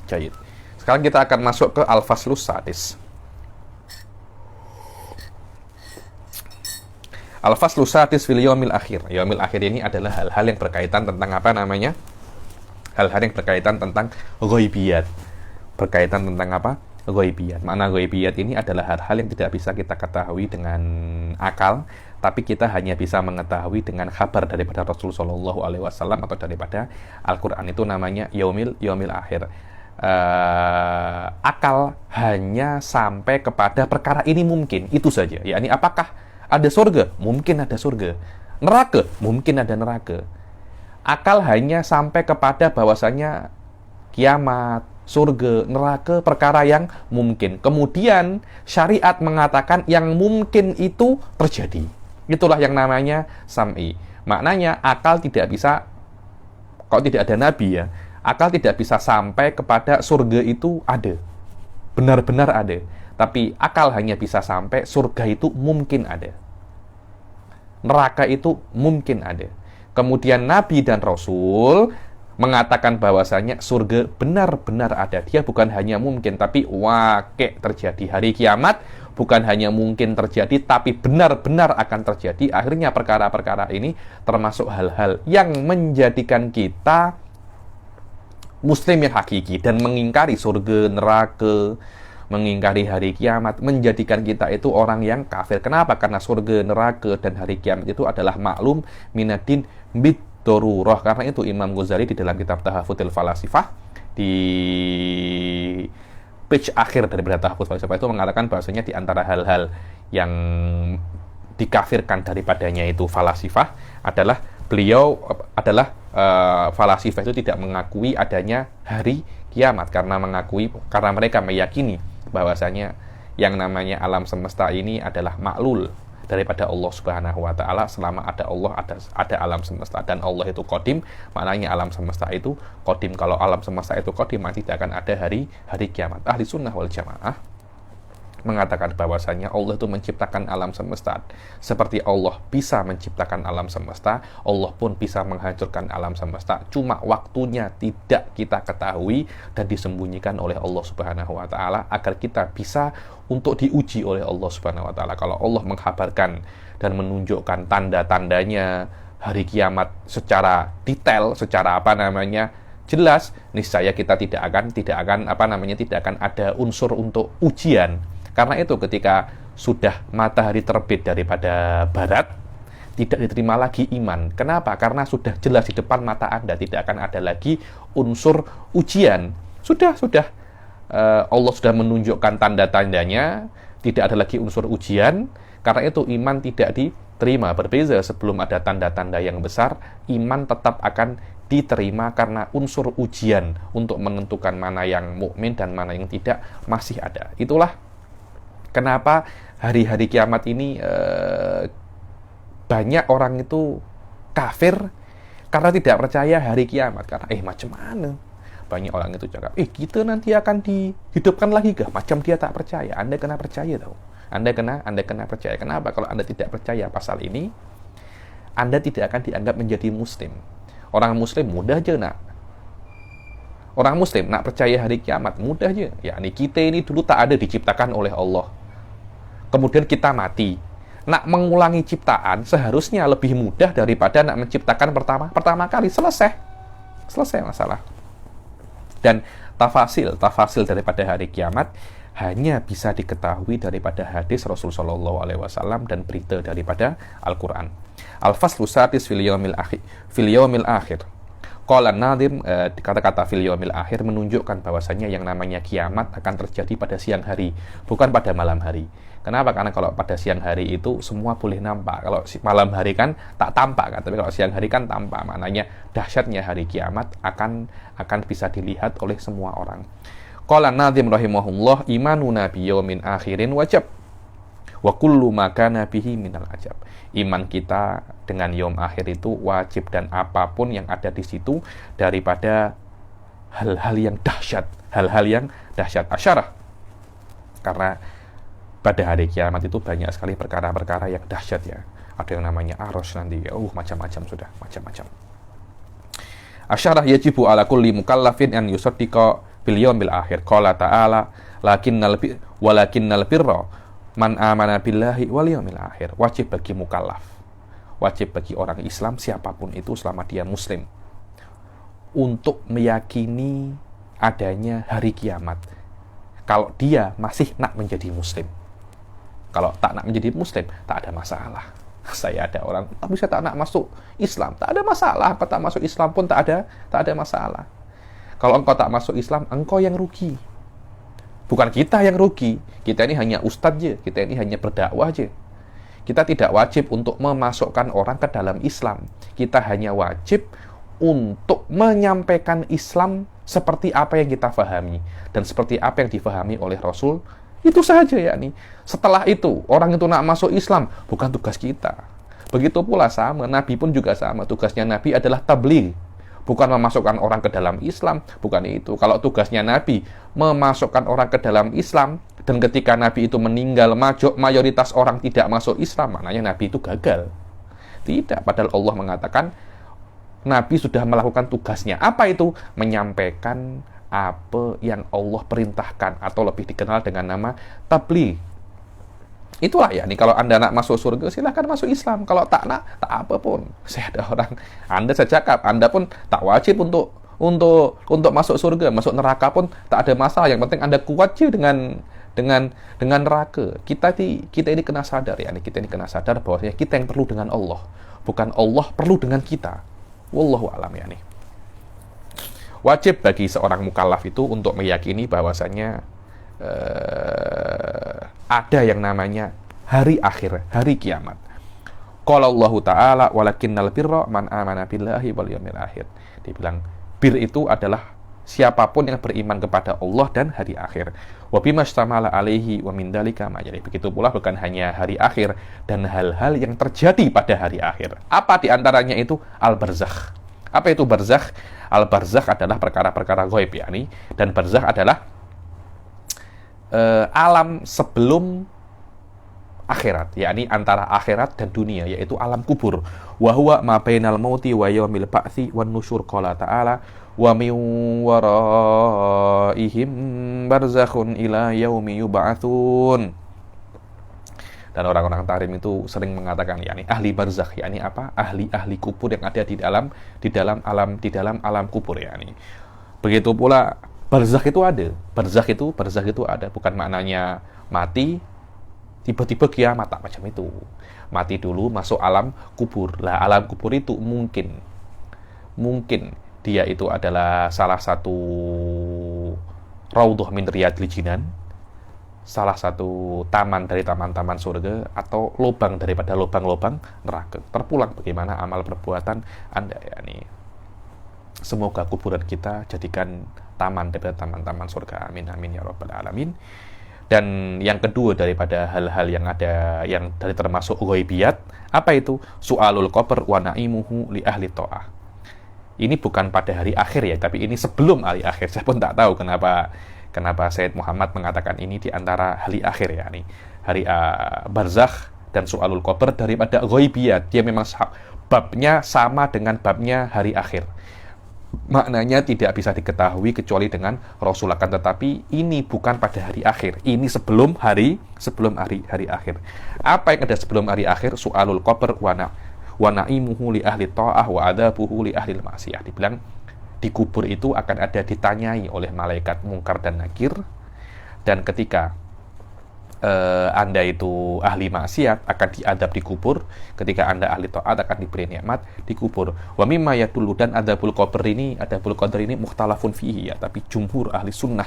Jayid. Sekarang kita akan masuk ke Al-Faslus Sadis. Al-Faslus Sadis fil yaumil akhir. Yaumil akhir ini adalah hal-hal yang berkaitan tentang apa namanya? Hal-hal yang berkaitan tentang ghaibiyat. Berkaitan tentang apa? Ghaibiyat. Makna ghaibiyat ini adalah hal-hal yang tidak bisa kita ketahui dengan akal, tapi kita hanya bisa mengetahui dengan kabar daripada Rasul Shallallahu Alaihi Wasallam atau daripada Al-Quran. Itu namanya yaumil akhir. Akal hanya sampai kepada perkara ini mungkin, itu saja. Yakni apakah ada surga? Mungkin ada surga. Neraka? Mungkin ada neraka. Akal hanya sampai kepada bahwasanya kiamat, surga, neraka, perkara yang mungkin. Kemudian syariat mengatakan yang mungkin itu terjadi. Itulah yang namanya sam'i. Maknanya akal tidak bisa, kalau tidak ada nabi ya, akal tidak bisa sampai kepada surga itu ada. Benar-benar ada. Tapi akal hanya bisa sampai surga itu mungkin ada. Neraka itu mungkin ada. Kemudian nabi dan rasul mengatakan bahwasanya surga benar-benar ada. Dia bukan hanya mungkin, tapi wakil terjadi. Hari kiamat bukan hanya mungkin terjadi, tapi benar-benar akan terjadi. Akhirnya perkara-perkara ini termasuk hal-hal yang menjadikan kita muslim yang hakiki dan mengingkari surga, neraka, mengingkari hari kiamat, menjadikan kita itu orang yang kafir. Kenapa? Karena surga, neraka, dan hari kiamat itu adalah maklum minadin bid darurah. Karena itu Imam Ghazali di dalam kitab Tahaffudzul Falasifah di page akhir dari Tahaffudzul Falasifah itu mengatakan bahwasanya di antara hal-hal yang dikafirkan daripadanya itu falasifah adalah falasifah itu tidak mengakui adanya hari kiamat karena mereka meyakini bahwasanya yang namanya alam semesta ini adalah maklul daripada Allah Subhanahu wa taala. Selama ada Allah, ada alam semesta, dan Allah itu qadim, maknanya alam semesta itu qadim. Kalau alam semesta itu qadim, maka tidak akan ada hari kiamat. Ahli sunnah wal jamaah mengatakan bahwasanya Allah itu menciptakan alam semesta. Seperti Allah bisa menciptakan alam semesta, Allah pun bisa menghancurkan alam semesta. Cuma waktunya tidak kita ketahui dan disembunyikan oleh Allah Subhanahu wa taala agar kita bisa untuk diuji oleh Allah Subhanahu wa taala. Kalau Allah menghabarkan dan menunjukkan tanda-tandanya hari kiamat secara detail, secara jelas, niscaya kita tidak akan ada unsur untuk ujian. Karena itu ketika sudah matahari terbit daripada barat, tidak diterima lagi iman. Kenapa? Karena sudah jelas di depan mata Anda, tidak akan ada lagi unsur ujian. Sudah Allah sudah menunjukkan tanda-tandanya, tidak ada lagi unsur ujian. Karena itu iman tidak diterima. Berbeza sebelum ada tanda-tanda yang besar, iman tetap akan diterima karena unsur ujian untuk menentukan mana yang mukmin dan mana yang tidak masih ada. Itulah kenapa hari-hari kiamat ini banyak orang itu kafir karena tidak percaya hari kiamat. Karena macam mana? Banyak orang itu cakap, kita nanti akan dihidupkan lagi kah? Macam dia tak percaya. Anda kena percaya tahu. Anda kena percaya. Kenapa? Kalau Anda tidak percaya pasal ini, Anda tidak akan dianggap menjadi muslim. Orang muslim mudah aja nak. Orang muslim nak percaya hari kiamat mudah aja. Yakni kita ini dulu tak ada diciptakan oleh Allah. Kemudian kita mati. Nak mengulangi ciptaan seharusnya lebih mudah daripada nak menciptakan pertama kali. Selesai masalah. Dan tafasil daripada hari kiamat hanya bisa diketahui daripada hadis Rasul sallallahu alaihi wasallam dan berita daripada Al-Qur'an. Al-faslu sadis fil yaumil akhir. Qala Nadhim, kata-kata fil yaumil akhir menunjukkan bahwasanya yang namanya kiamat akan terjadi pada siang hari, bukan pada malam hari. Kenapa? Karena kalau pada siang hari itu semua boleh nampak. Kalau malam hari kan tak tampak kan, tapi kalau siang hari kan tampak. Maknanya dahsyatnya hari kiamat akan bisa dilihat oleh semua orang. Qala Nadhim rahimahullah, imanuna bi yaumin akhirin wajib. Wa kullu ma kana bihi minal ajab. Iman kita dengan yaum akhir itu wajib, dan apapun yang ada di situ daripada hal-hal yang dahsyat, asyarah. Karena pada hari kiamat itu banyak sekali perkara-perkara yang dahsyat ya. Ada yang namanya aros nanti, macam-macam. Asyarah yajibu ala kulli mukallafin an yusaddiqa bil yaumil akhir. Qala ta'ala walakinnal birra man amana billahi wal yaumil akhir. Wajib bagi mukallaf, wajib bagi orang Islam siapapun itu selama dia muslim untuk meyakini adanya hari kiamat kalau dia masih nak menjadi muslim. Kalau tak nak menjadi muslim, tak ada masalah. Saya ada orang, tapi saya tak nak masuk Islam, tak ada masalah. Engkau tak masuk Islam pun tak ada masalah. Kalau engkau tak masuk Islam, engkau yang rugi. Bukan kita yang rugi. Kita ini hanya ustadz je, kita ini hanya berdakwah je. Kita tidak wajib untuk memasukkan orang ke dalam Islam. Kita hanya wajib untuk menyampaikan Islam seperti apa yang kita fahami dan seperti apa yang difahami oleh Rasul. Itu saja yakni. Setelah itu, orang itu nak masuk Islam, bukan tugas kita. Begitu pula sama, Nabi pun juga sama. Tugasnya Nabi adalah tabligh. Bukan memasukkan orang ke dalam Islam, bukan itu. Kalau tugasnya Nabi memasukkan orang ke dalam Islam, dan ketika Nabi itu meninggal, mayoritas orang tidak masuk Islam, maknanya Nabi itu gagal. Tidak, padahal Allah mengatakan Nabi sudah melakukan tugasnya. Apa itu? Menyampaikan apa yang Allah perintahkan, atau lebih dikenal dengan nama tabligh. Itulah ya nih, kalau Anda nak masuk surga silahkan masuk Islam, kalau tak nak tak apa pun. Saya ada orang, Anda saya cakap, Anda pun tak wajib untuk masuk surga, masuk neraka pun tak ada masalah. Yang penting Anda kuat je dengan neraka. Kita ini kena sadar ya nih, kita ini kena sadar bahwasanya kita yang perlu dengan Allah, bukan Allah perlu dengan kita. Wallahu a'lam ya nih. Wajib bagi seorang mukallaf itu untuk meyakini bahwasanya ada yang namanya hari akhir, hari kiamat. Qala Allah Ta'ala walakinnal birra man amana billahi wal yaumil akhir. Dia bilang bir itu adalah siapapun yang beriman kepada Allah dan hari akhir. Wa bimastamala alaihi wa min dzalika ma yali. Begitu pula bukan hanya hari akhir dan hal-hal yang terjadi pada hari akhir. Apa di antaranya itu? Al-barzakh. Apa itu barzakh? Al-barzakh adalah perkara-perkara ghaib yakni, dan barzakh adalah alam sebelum akhirat, yakni antara akhirat dan dunia, yaitu alam kubur. Wa huwa ma bainal mauti wa yaumil ba'tsi wan nusyur. Qala ta'ala wa min waraihim barzakhun ila yaumi yub'atsun. Dan orang-orang tarim itu sering mengatakan yakni ahli barzakh, yakni apa? Ahli kubur yang ada di dalam alam kubur yakni. Begitu pula barzakh itu ada. Barzakh itu ada, bukan maknanya mati tiba-tiba kiamat, tak macam itu. Mati dulu masuk alam kubur. Lah alam kubur itu mungkin dia itu adalah salah satu raudhah min riyadil jinan, salah satu taman dari taman-taman surga, atau lubang daripada lubang-lubang neraka. Terpulang bagaimana amal perbuatan Anda yakni. Semoga kuburan kita jadikan taman daripada taman-taman surga. Amin amin ya rabbal alamin. Dan yang kedua daripada hal-hal yang ada yang dari termasuk ghaibiyat, apa itu? Su'alul qabr wa na'imuhu li ahli ta'ah. Ini bukan pada hari akhir ya, tapi ini sebelum hari akhir. Saya pun tak tahu kenapa Sayyid Muhammad mengatakan ini di antara hari akhir ya nih. Hari barzakh dan su'alul qabr daripada ghaibiyat. Dia memang babnya sama dengan babnya hari akhir. maknanya tidak bisa diketahui kecuali dengan Rasul. Akan tetapi ini bukan pada hari akhir, ini sebelum hari akhir. Apa yang ada sebelum hari akhir? Su'alul qabr wa na'imuhu li ahli ta'ah wa adabuhu li ahli ma'siyah. Dibilang di kubur itu akan ada ditanyai oleh malaikat mungkar dan nakir, dan ketika Anda itu ahli maksiat akan diadab di kubur, ketika Anda ahli taat akan diberi nikmat di kubur. Wa mimma yadullu, dan adabul qadr ini mukhtalafun fihi ya, tapi jumhur ahli sunnah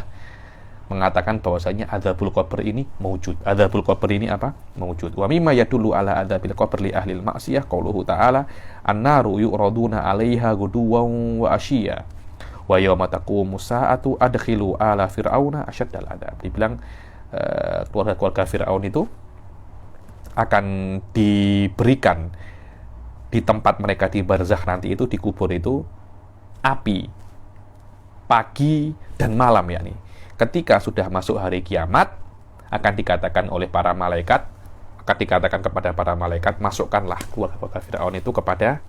mengatakan bahwasanya adabul qabr ini maujud. Adabul qabr ini apa? Maujud. Wa mimma yadullu ala adabil qabr li ahli maksiyah qauluhu ta'ala an-naru yu'raduna 'alaiha ghuduwan wa ashiya wa yawma taqumu sa'atu adkhilu ala fir'auna asyaddal adab. Dibilang keluarga-keluarga Fir'aun itu akan diberikan di tempat mereka di barzakh nanti itu, di kubur itu, api pagi dan malam, yakni ketika sudah masuk hari kiamat akan dikatakan oleh para malaikat, akan dikatakan kepada para malaikat, masukkanlah keluarga-keluarga Fir'aun itu kepada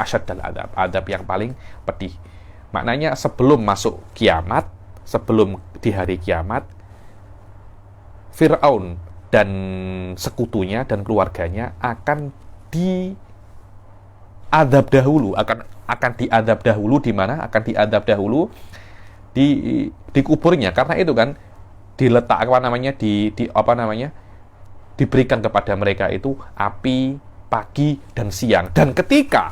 asyaddal adab, adab yang paling pedih. Maknanya sebelum masuk kiamat, sebelum di hari kiamat, Fir'aun dan sekutunya dan keluarganya akan diadab dahulu, akan diadab dahulu di mana? Akan diadab dahulu di kuburnya, karena itu kan diletak diberikan kepada mereka itu api pagi dan siang, dan ketika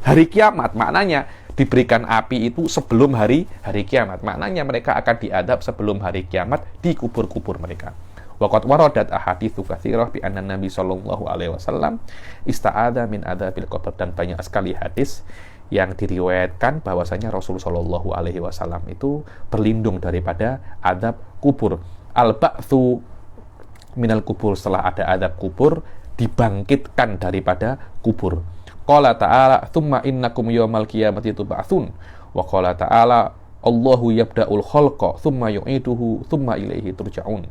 hari kiamat maknanya diberikan api itu sebelum hari kiamat, maknanya mereka akan diadab sebelum hari kiamat di kubur-kubur mereka. Waqad waradat ahaditsu katsirah bi anna Nabi sallallahu alaihi wasallam ista'adza min adzabil qabr, dan banyak sekali hadis yang diriwayatkan bahwasanya Rasul sallallahu alaihi wasallam itu berlindung daripada adab kubur. Al-ba'tsu minal kubur, setelah ada adab kubur dibangkitkan daripada kubur. Qala ta'ala tsumma innakum yaumal qiyamati tub'atsun, wa qala ta'ala Allahu yabda'ul khalqa tsumma yu'iduhu tsumma ilaihi turja'un.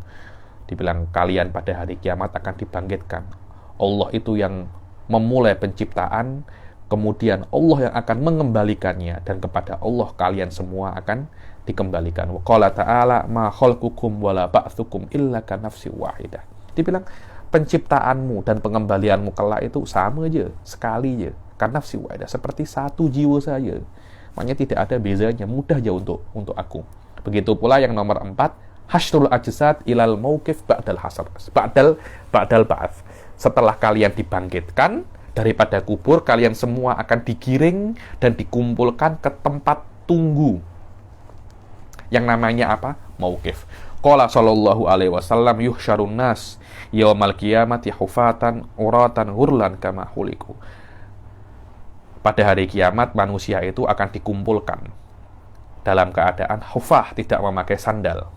Dibilang kalian pada hari kiamat akan dibangkitkan. Allah itu yang memulai penciptaan, kemudian Allah yang akan mengembalikannya, dan kepada Allah kalian semua akan dikembalikan. Wa qala ta'ala ma khalqukum wala ba'tsukum illa ka nafsin wahidah. Dibilang penciptaanmu dan pengembalianmu kelak itu sama aja, sekali aja, ka nafsin wahidah, seperti satu jiwa saja. Makanya tidak ada bezanya, mudah aja untuk aku. Begitu pula yang nomor 4, hasrul ajsad ilal mauqif ba'dal hasr, ba'dal ba'ats. Setelah kalian dibangkitkan daripada kubur, kalian semua akan digiring dan dikumpulkan ke tempat tunggu yang namanya apa? Mauqif. Qala sallallahu alaihi wasallam yuhsyarun nas yaumal qiyamati hufatan uratan hurlan kama khuliqu. Pada hari kiamat manusia itu akan dikumpulkan dalam keadaan hufah, tidak memakai sandal,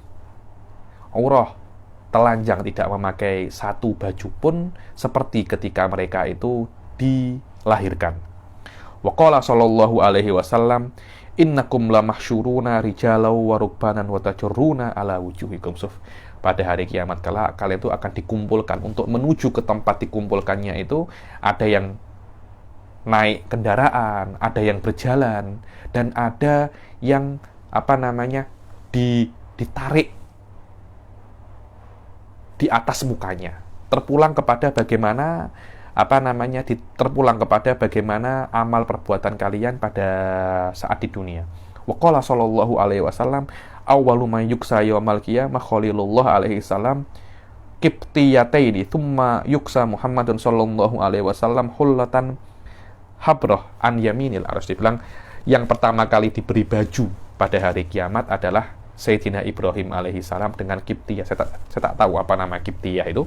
urah, telanjang, tidak memakai satu baju pun, seperti ketika mereka itu dilahirkan. Wa qala sallallahu alaihi wasallam innakum lamahsyuruna rijalau wa rukbanan wa tajurruna ala wujuhikum suf. Pada hari kiamat kelak kalian itu akan dikumpulkan. Untuk menuju ke tempat dikumpulkannya itu ada yang naik kendaraan, ada yang berjalan, dan ada yang ditarik di atas mukanya, terpulang kepada bagaimana terpulang kepada bagaimana amal perbuatan kalian pada saat di dunia. Wa qala sallallahu alaihi wasallam awwalu ma yuksa yaumal qiyamah Khalilullah alaihi salam qibtiyataini thumma yuksa Muhammadun sallallahu alaihi wasallam hullatan habrah an yaminil arsy. Dibilang yang pertama kali diberi baju pada hari kiamat adalah Sayyidina Ibrahim alaihi salam dengan Qibtiyah. Saya tak tahu apa nama Qibtiyah itu,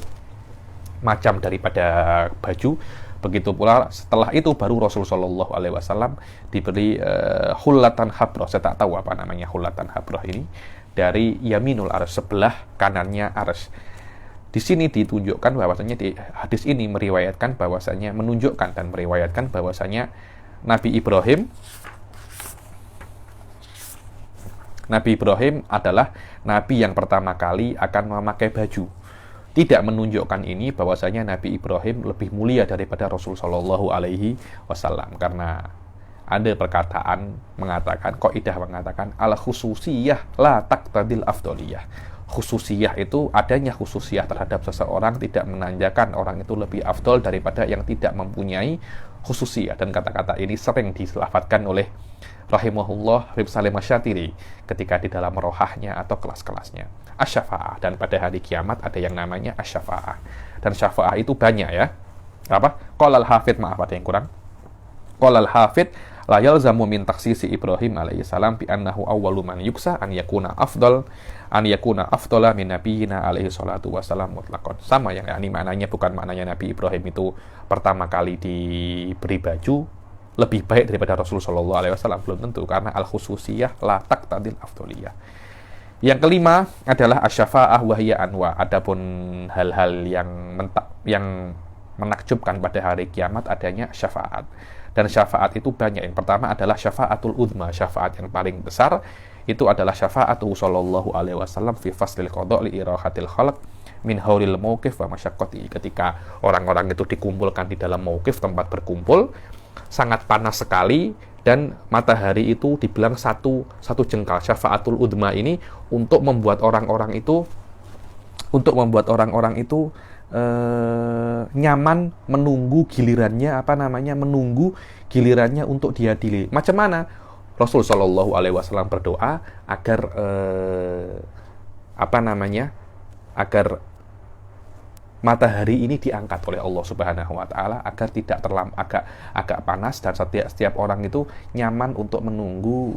macam daripada baju. Begitu pula setelah itu baru Rasul sallallahu alaihi wasallam diberi hullatan habrah. Saya tak tahu apa namanya hullatan habrah ini, dari yaminul arsy, sebelah kanannya arsy. Di sini ditunjukkan bahwasanya, di hadis ini menunjukkan dan meriwayatkan bahwasanya Nabi Ibrahim adalah Nabi yang pertama kali akan memakai baju. Tidak menunjukkan ini bahwasanya Nabi Ibrahim lebih mulia daripada Rasul Shallallahu Alaihi Wasallam, karena Ada perkataan mengatakan, kaidah mengatakan, al-khususiyah la taqtadil afdoliyah. Khususiyah itu adanya khususiyah terhadap seseorang tidak menandakan orang itu lebih afdol daripada yang tidak mempunyai khususiyah. Dan kata-kata ini sering dilafatkan oleh rahimahullah Rib Salim Asyatiri ketika di dalam rohahnya atau kelas-kelasnya. Asy-syafa'ah, dan pada hari kiamat ada yang namanya asy-syafa'ah. Dan syafa'ah itu banyak ya. Apa? Qala al-hafidz, maaf ada yang kurang. Qala al-hafidz la yalzamu min takhsisi Ibrahim alaihi salam bi annahu awwalu man yuksa an yakuna afdala min nabiyina alaihi salatu wasalam mutlaqan. Sama yang ini maknanya, bukan maknanya Nabi Ibrahim itu pertama kali diberi baju lebih baik daripada Rasul sallallahu alaihi wasallam, belum tentu, karena al-khususiyah la taqtadil afdoliyah. Yang kelima adalah asy-syafa'ah wa hiya anwa. Adapun hal-hal yang menakjubkan pada hari kiamat adanya syafaat. Dan syafaat itu banyak. Yang pertama adalah syafaatul udma, syafaat yang paling besar itu adalah syafaatu sallallahu alaihi wasallam fi faslil qada' li irahatil khalq min haulil mauqif wa masyaqqati. Ketika orang-orang itu dikumpulkan di dalam mauqif, tempat berkumpul, sangat panas sekali dan matahari itu dibilang satu jengkal. Syafaatul udma ini untuk membuat orang-orang itu nyaman menunggu gilirannya, menunggu gilirannya untuk diadili. Macam mana? Rasul Shallallahu Alaihi Wasallam berdoa agar agar matahari ini diangkat oleh Allah Subhanahu Wa Taala, agar tidak agak panas, dan setiap orang itu nyaman untuk menunggu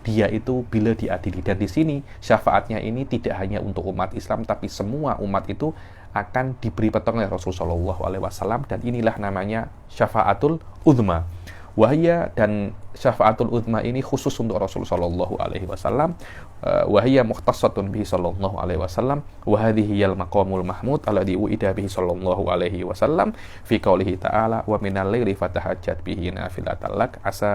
dia itu bila diadili. Dan di sini syafaatnya ini tidak hanya untuk umat Islam, tapi semua umat itu akan diberi petunjuk oleh Rasul Shallallahu Alaihi Wasallam, dan inilah namanya syafaatul uzma. Wahia, dan syafaatul uzma ini khusus untuk Rasul Shallallahu Alaihi Wasallam. Wahia mukhtassatun bihi Shallallahu Alaihi Wasallam. Wahadihi yal maqamul mahmud alladhi uida bihi Shallallahu Alaihi Wasallam fi qaulihi ta'ala wa minal laili fatahajjat bihi nafilatan lak asa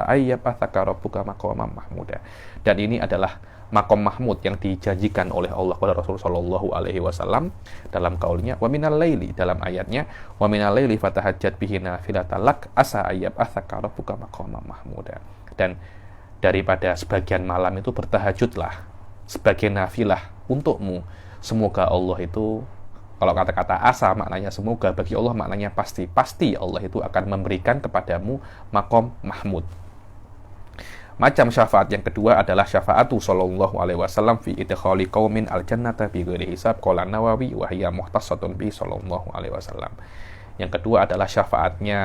ayyab athaka rabbuka maqaman mahmuda. Dan ini adalah maqam mahmud yang dijanjikan oleh Allah kepada Rasul Shallallahu Alaihi Wasallam dalam kaulnya wa minal laili, dalam ayatnya wa minal laili fatahajjat bihi nafilatan lak asa ayyab athaka rabbuka maqaman mahmuda. Dan daripada sebagian malam itu bertahajudlah sebagai nafilah untukmu. Semoga Allah itu, kalau kata-kata asa maknanya semoga, bagi Allah maknanya pasti Allah itu akan memberikan kepadamu maqam mahmud. Macam syafaat yang kedua adalah syafaatu sallallahu alaihi wasallam fi idkhali qaumin al-jannata bi ghairi hisab, qala Nawawi wa hiya muhtassatun bi sallallahu alaihi wasallam. Yang kedua adalah syafaatnya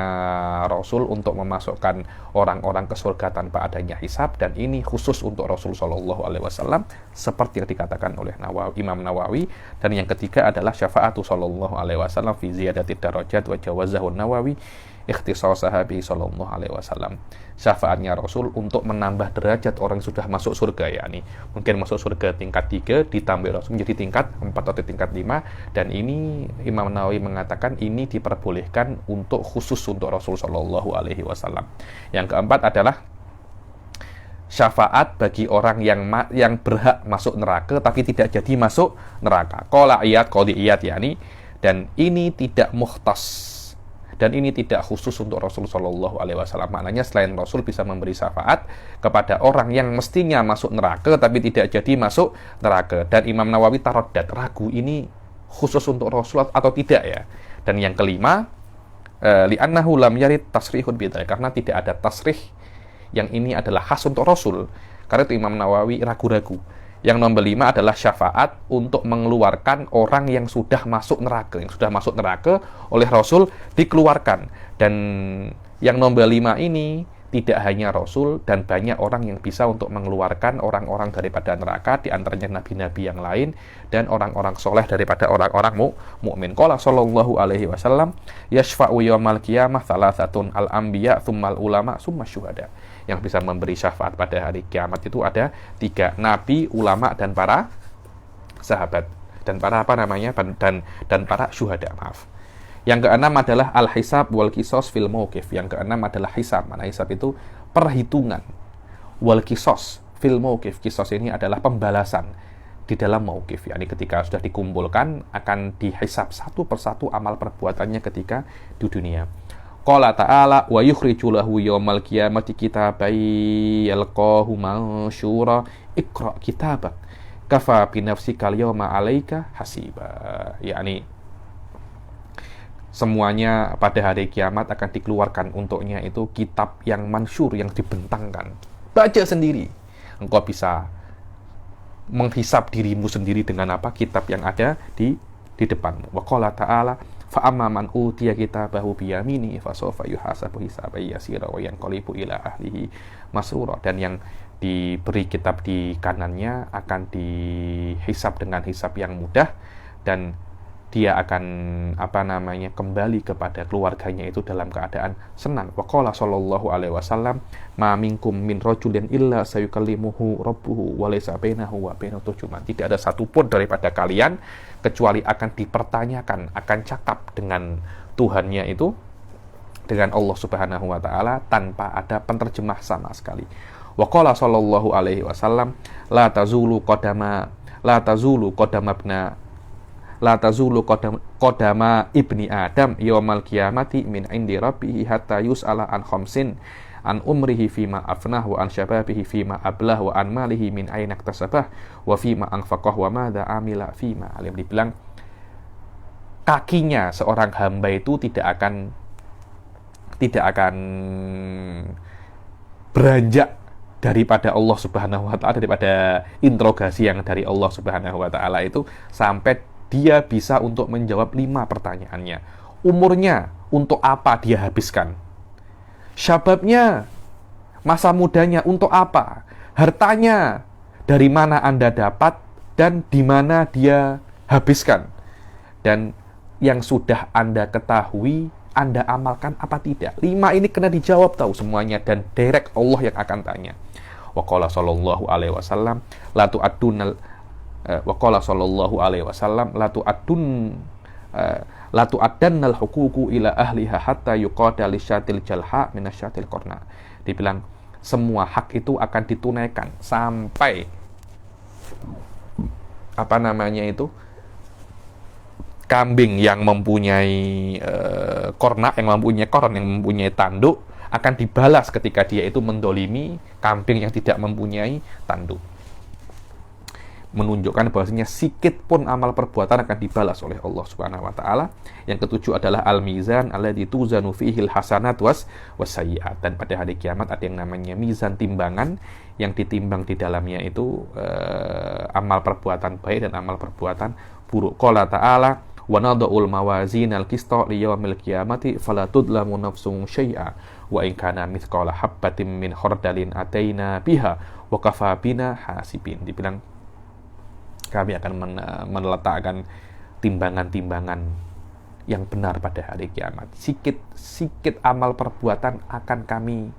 Rasul untuk memasukkan orang-orang ke surga tanpa adanya hisab, dan ini khusus untuk Rasul sallallahu alaihi wasallam seperti yang dikatakan oleh Imam Nawawi. Dan yang ketiga adalah syafaatu sallallahu alaihi wasallam fi ziyadati darajat wa jawazahu Nawawi ikhtisasaha bi sallallahu alaihi wasallam. Syafaatnya Rasul untuk menambah derajat orang yang sudah masuk surga, yakni mungkin masuk surga tingkat 3 ditambah Rasul menjadi tingkat 4 atau tingkat 5, dan ini Imam Nawawi mengatakan ini diperbolehkan untuk khusus untuk Rasul sallallahu alaihi wasallam. Yang keempat adalah syafaat bagi orang yang berhak masuk neraka tapi tidak jadi masuk neraka. Qala iyad qadi iyad, yakni, dan ini tidak mukhtas, dan ini tidak khusus untuk Rasul Shallallahu Alaihi Wasallam. Maknanya selain Rasul bisa memberi syafaat kepada orang yang mestinya masuk neraka tapi tidak jadi masuk neraka. Dan Imam Nawawi taraddat, ragu ini khusus untuk Rasul atau tidak ya. Dan yang kelima, li'annahu lam yarid tasrihun bidzalik, karena tidak ada tasrih yang ini adalah khas untuk Rasul. Karena itu Imam Nawawi ragu-ragu. Yang nomor 5 adalah syafaat untuk mengeluarkan orang yang sudah masuk neraka. Yang sudah masuk neraka oleh Rasul dikeluarkan. Dan yang nomor 5 ini tidak hanya Rasul, dan banyak orang yang bisa untuk mengeluarkan orang-orang daripada neraka, di antaranya nabi-nabi yang lain dan orang-orang soleh daripada orang-orang mukmin. Qala sallallahu alaihi wasallam yashfa'u yaumal qiyamah thalathatun al-anbiya tsummal ulama tsumma syuhada. Yang bisa memberi syafaat pada hari kiamat itu ada 3, nabi, ulama, dan para sahabat, dan para dan para syuhada, maaf. Yang keenam adalah al-hisab wal qisas fil mauqif. Yang keenam adalah hisab. Mana hisab itu perhitungan. Wal qisas fil mauqif. Qisas ini adalah pembalasan di dalam mauqif. Yani ketika sudah dikumpulkan akan dihisab satu persatu amal perbuatannya ketika di dunia. Qala ta'ala wa yukhriju lahu yaumal qiyamati kitabai yalqahu mansyura iqra kitabak kafa bi nafsikal yawma 'alaika hasiba. Yakni semuanya pada hari kiamat akan dikeluarkan untuknya itu kitab yang mansyur, yang dibentangkan. Baca sendiri. Engkau bisa menghisap dirimu sendiri dengan apa? Kitab yang ada di depanmu. Wa qala ta'ala fa amma man utiya kitabahu bi yamini fa sawfa yuhasabu hisaban yasira wa yanqalibu ila ahlihi masrura. Dan yang diberi kitab di kanannya akan dihisap dengan hisap yang mudah, dan dia akan kembali kepada keluarganya itu dalam keadaan senang. Wa qala sallallahu alaihi wasallam ma minkum min rajulin illa sayukallimuhu rabbuhu wa laysa bainahu wa bainahu turjuman. Tidak ada satupun daripada kalian kecuali akan dipertanyakan, akan cakap dengan Tuhannya itu, dengan Allah Subhanahu wa taala, tanpa ada penterjemah sama sekali. Wa qala sallallahu alaihi wasallam la tazulu qadama ibni Adam yaumal qiyamati min indi rabbihi hatta yus'ala an khamsin an umrihi fima afnah wa an syababihi fima ablah wa an malihi min aina iktasabah wa fima anfaqah wa madza amila fima alim. Dibilang kakinya seorang hamba itu tidak akan beranjak daripada Allah Subhanahu wa taala, daripada interogasi yang dari Allah Subhanahu wa taala itu, sampai dia bisa untuk menjawab 5 pertanyaannya. Umurnya, untuk apa dia habiskan? Syababnya, masa mudanya, untuk apa? Hartanya, dari mana Anda dapat dan di mana dia habiskan? Dan yang sudah Anda ketahui, Anda amalkan apa tidak? 5 ini kena dijawab tahu semuanya, dan direct Allah yang akan tanya. Wa qala sallallahu alaihi wasallam la tu'addunal wa qala sallallahu alaihi wasallam la tu'addannal huququ ila ahliha hatta yuqada lisyatil jalha minasyatil qarna. Dibilang semua hak itu akan ditunaikan sampai kambing yang mempunyai korna, yang mempunyai koron, yang mempunyai tanduk, akan dibalas ketika dia itu mendolimi kambing yang tidak mempunyai tanduk. Menunjukkan bahwasanya sikit pun amal perbuatan akan dibalas oleh Allah Subhanahu wa taala. Yang ketujuh adalah al-mizan alladzi tuzanu fihil hasanat wasayyi'at. Dan pada hari kiamat ada yang namanya mizan, timbangan yang ditimbang di dalamnya itu amal perbuatan baik dan amal perbuatan buruk. Qala ta'ala wa nada'ul mawazinal qista liyaumil qiyamati fala tudlamu nafsun syai'a wa in kana mithqala habbatin min khardalin ataina biha wa kafa bina hasibin. Dibilang kami akan meletakkan timbangan-timbangan yang benar pada hari kiamat. Sikit amal perbuatan akan kami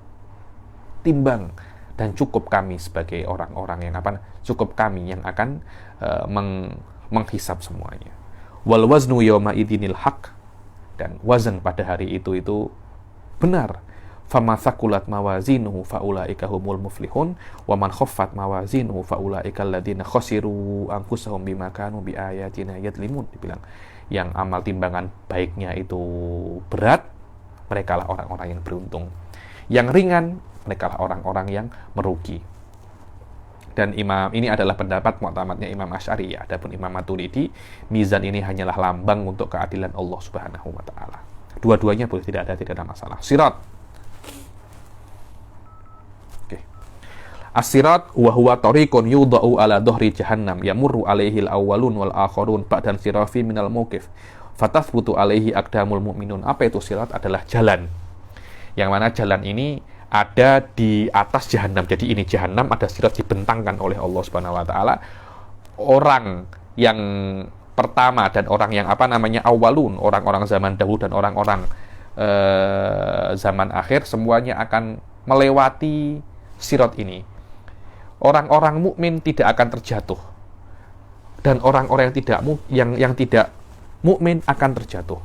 timbang, dan cukup kami sebagai orang-orang yang cukup kami yang akan menghisap semuanya. Wal waznu yawma idinil haq, dan wazan pada hari itu benar. Fama thaqulat mawazinuhu faulaika humul muflihun wa man khaffat mawazinuhu faulaika alladziina khasiru anfusahum bima kanu biayatina yadlimun. Dibilang yang amal timbangan baiknya itu berat, mereka lah orang-orang yang beruntung. Yang ringan, mereka lah orang-orang yang merugi. Dan ini adalah pendapat mu'tamadnya Imam Asy'ari. Adapun Imam Maturidi, mizan ini hanyalah lambang untuk keadilan Allah Subhanahu wa taala. Dua-duanya boleh, tidak ada masalah. Sirat. As-sirat wa huwa tariqun yudha'u ala dhahri jahannam yamurru alaihi al-awwalun wal akharun ba'dan sirafi minal mauqif fatathbutu alaihi aqdamul mu'minun. Apa itu sirat? Adalah jalan. Yang mana jalan ini ada di atas jahannam. Jadi ini jahannam, ada sirat dibentangkan oleh Allah Subhanahu wa taala. Orang yang pertama dan orang yang awwalun, orang-orang zaman dahulu dan orang-orang zaman akhir, semuanya akan melewati sirat ini. Orang-orang mukmin tidak akan terjatuh, dan orang-orang yang tidak mukmin akan terjatuh.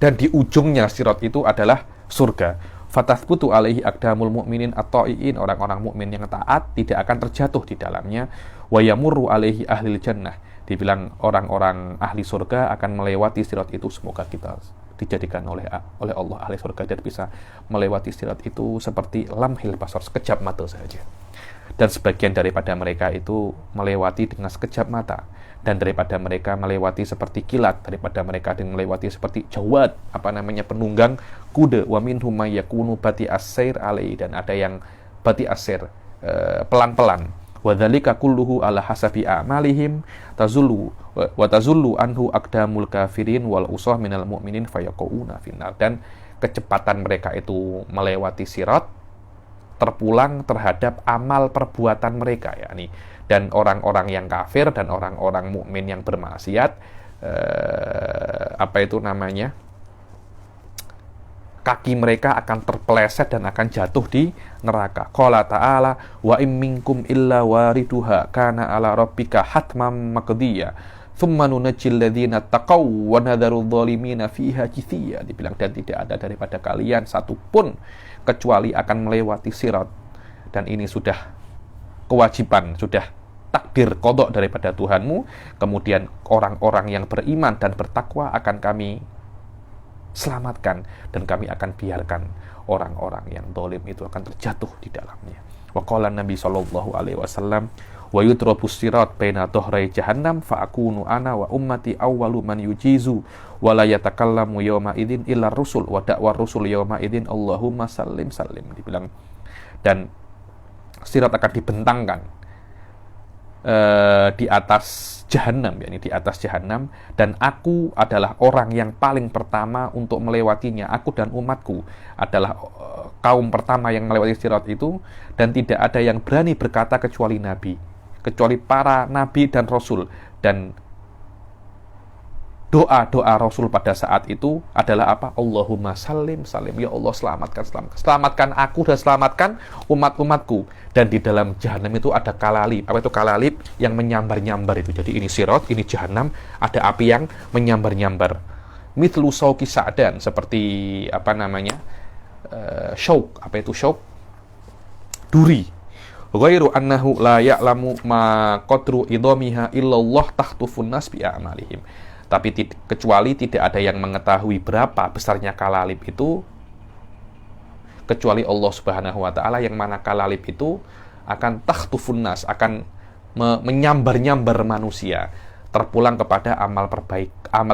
Dan di ujungnya sirat itu adalah surga. Fatathbutu alaihi aqdamul mu'minin at-ta'iin, orang-orang mukmin yang taat tidak akan terjatuh di dalamnya. Wa yamurru alaihi ahlil jannah, dibilang orang-orang ahli surga akan melewati sirat itu. Semoga kita dijadikan oleh Allah ahli surga dan bisa melewati sirat itu seperti lamhil basar, sekejap mata saja. Dan sebagian daripada mereka itu melewati dengan sekejap mata, dan daripada mereka melewati seperti kilat, daripada mereka melewati seperti jawad, penunggang kuda. Wa minhum may yakunu bati as-sair alai, dan ada yang bati as-sair, pelan-pelan. Wa dzalika kulluhu ala hasabi a'malihim tazullu wa tazullu anhu aqdamul kafirin wal usah minal mu'minin fayaquna finnar. Dan kecepatan mereka itu melewati sirat terpulang terhadap amal perbuatan mereka, yakni dan orang-orang yang kafir dan orang-orang mukmin yang bermaksiat kaki mereka akan terpeleset dan akan jatuh di neraka. Qala ta'ala wa in minkum illa wariduha kana ala rabbika hatman maqdiya thumma nunajjil ladzina taqaw wa nadharu dhalimina fiha jithiya. Dibilang, dan tidak ada daripada kalian satupun kecuali akan melewati sirat, dan ini sudah kewajiban, sudah takdir qada daripada Tuhanmu. Kemudian orang-orang yang beriman dan bertakwa akan kami selamatkan, dan kami akan biarkan orang-orang yang zalim itu akan terjatuh di dalamnya. Wa qala Nabi sallallahu alaihi wasallam wa yutrabus sirat baina dhahrai jahannam fa akunu ana wa ummati awwalu man yujizu wa la yatakallamu yawma idzin illa rusul wa da'war rusul yawma idzin Allahumma sallim sallim. Dibilang, dan sirat akan dibentangkan di atas Jahannam, yakni di atas Jahannam, dan aku adalah orang yang paling pertama untuk melewatinya. Aku dan umatku adalah kaum pertama yang melewati sirat itu, dan tidak ada yang berani berkata kecuali Nabi, kecuali para Nabi dan Rasul. Dan doa-doa Rasul pada saat itu adalah apa? Allahumma sallim salim, ya Allah selamatkan aku dan selamatkan umat-umatku. Dan di dalam Jahannam itu ada kalalib. Apa itu kalalib? Yang menyambar-nyambar itu. Jadi ini sirat, ini Jahannam, ada api yang menyambar-nyambar. Mithlu sauki sa'dan, seperti syauk. Apa itu syauk? Duri. Ghairu annahu la ya'lamu ma qadru idhamiha illallah tahtufun nas bi a'malihim. Tapi kecuali tidak ada yang mengetahui berapa besarnya kalalib itu kecuali Allah Subhanahu wa taala, yang mana kalalib itu akan tahtufun nas, akan menyambar-nyambar manusia terpulang kepada amal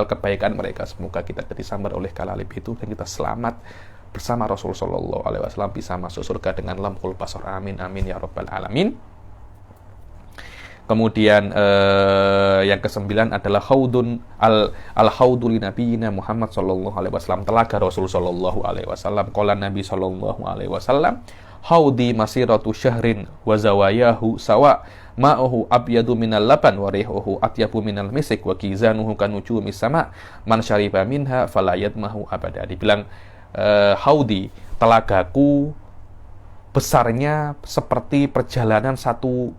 kebaikan mereka. Semoga kita disambar oleh kalalib itu dan kita selamat bersama Rasul sallallahu alaihi wasallam, bisa masuk surga dengan lamhul basar. Amin amin ya rabbal alamin. Kemudian yang ke-9 adalah al-haudul li nabiyina Muhammad sallallahu alaihi wasallam, telaga Rasul sallallahu alaihi wasallam. Qala Nabi sallallahu alaihi wasallam, haudi masiratu syahrin wa zawayahu sawa ma'uhu abyadu minal laban wa rihuhu atyabu minal misik wa kizanuhu kanujumis sama man syariba minha fala yadmahu abada. Dibilang, haudi, telagaku, besarnya seperti perjalanan satu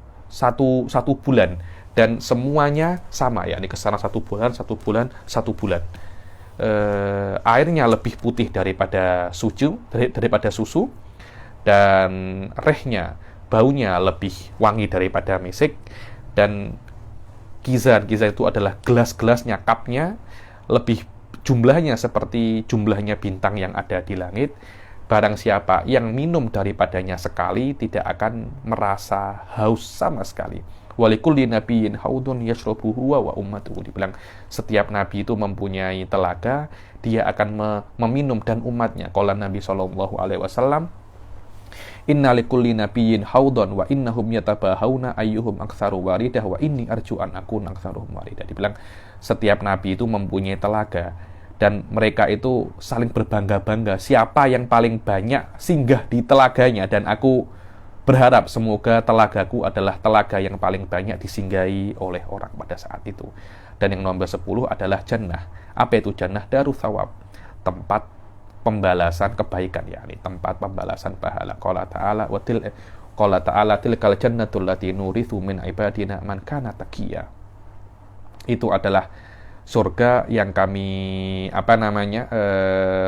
bulan, dan semuanya sama, yakni kesana satu bulan. Airnya lebih putih daripada susu, dan rehnya, baunya lebih wangi daripada misik, dan kizan itu adalah gelas-gelasnya, cupnya, lebih jumlahnya seperti jumlahnya bintang yang ada di langit. Barang siapa yang minum daripadanya sekali tidak akan merasa haus sama sekali. Walikulli nabiyyin haudun yashrabuhu wa ummatuhu. Dibilang, setiap nabi itu mempunyai telaga, dia akan meminum dan umatnya. Qala Nabi sallallahu alaihi wasallam, inna likulli nabiyyin haudun wa innahum yatabahawna ayyuhum aktsaru waridah wa inni arju an akuna aktsaruhum waridah. Dibilang, setiap nabi itu mempunyai telaga, dan mereka itu saling berbangga-bangga siapa yang paling banyak singgah di telaganya, dan aku berharap semoga telagaku adalah telaga yang paling banyak disinggahi oleh orang pada saat itu. Dan yang nomor 10 adalah jannah. Apa itu jannah? Darus thawab, tempat pembalasan kebaikan, yakni tempat pembalasan pahala. Qala ta'ala tilkal jannatul lati nurithu min ibadina man kana taqiyya. Itu adalah surga yang kami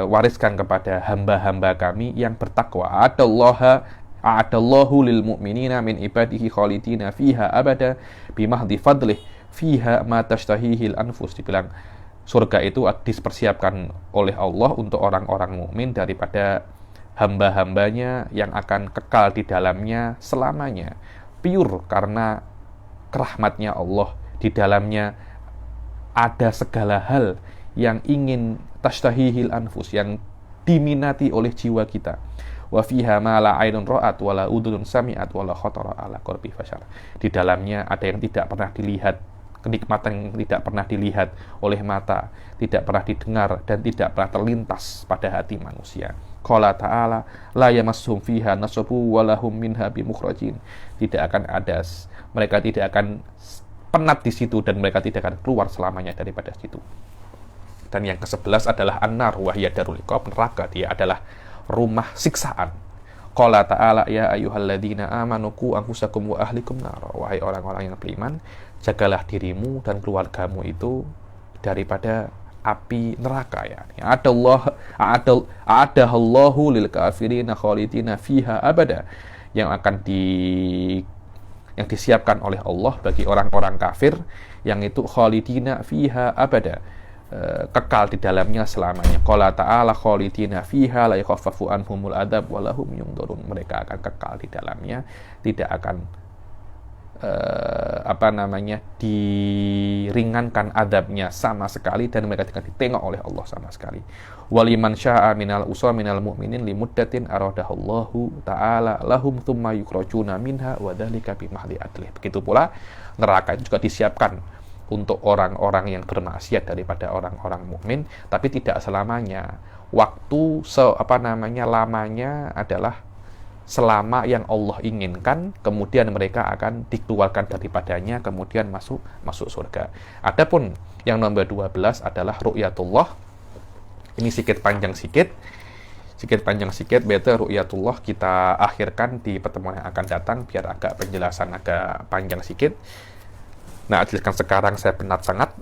wariskan kepada hamba-hamba kami yang bertakwa. A'adallahu lil mu'minina min ibadihi khalidina fiha abada bimahdi fadlih fiha ma tashtahihil anfus. Dibilang, surga itu dipersiapkan oleh Allah untuk orang-orang mukmin daripada hamba-hambanya yang akan kekal di dalamnya selamanya, pure karena rahmatnya Allah. Di dalamnya ada segala hal yang ingin tashtahihil anfus, yang diminati oleh jiwa kita. Wa fiha ma la ainun ra'at wa la udhunun sami'at wa la khatara ala qalbi bashar. Di dalamnya ada yang tidak pernah dilihat, kenikmatan yang tidak pernah dilihat oleh mata, tidak pernah didengar, dan tidak pernah terlintas pada hati manusia. Qala ta'ala la yamassuhum fiha nasabu wa lahum minha bimukhrajin. Tidak akan ada, mereka tidak akan penat di situ, dan mereka tidak akan keluar selamanya daripada situ. Dan yang ke-11 adalah an-nar wa hiya darul iqab, neraka, dia adalah rumah siksaan. Qala ta'ala ya ayyuhalladzina amanu qu anfusakum wa ahlikum nar. Wahai orang-orang yang beriman, jagalah dirimu dan keluargamu itu daripada api neraka, ya. A'adahallahu lil kafirina khalidina fiha abada. Yang disiapkan oleh Allah bagi orang-orang kafir, yang itu khalidina fiha abada, kekal di dalamnya selamanya. Qala ta'ala khalidina fiha la yakhaffafu anhumul adzab wa lahum yunzarun. Mereka akan kekal di dalamnya, tidak akan diringankan adabnya sama sekali, dan mereka tidak ditengok oleh Allah sama sekali. Waliman syaa minal minal mu'minin limuddatin aradahallahu ta'ala lahum thumma yukhrajuna minha wa dzalika bimahdi adlih. Begitu pula neraka itu juga disiapkan untuk orang-orang yang bermaksiat daripada orang-orang mukmin, tapi tidak selamanya. Waktu lamanya adalah selama yang Allah inginkan, kemudian mereka akan dikeluarkan daripadanya, kemudian masuk surga. Adapun yang nomor 12 adalah ru'yatullah. Ini sedikit panjang sedikit, beta ru'yatullah kita akhirkan di pertemuan yang akan datang, biar agak penjelasan agak panjang sedikit. Nah, sekarang saya penat sangat,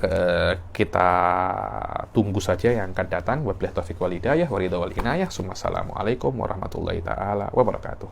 kita tunggu saja yang akan datang. Wabillahi taufiq wal hidayah, wa ridha wal inayah. Assalamualaikum warahmatullahi taala wabarakatuh.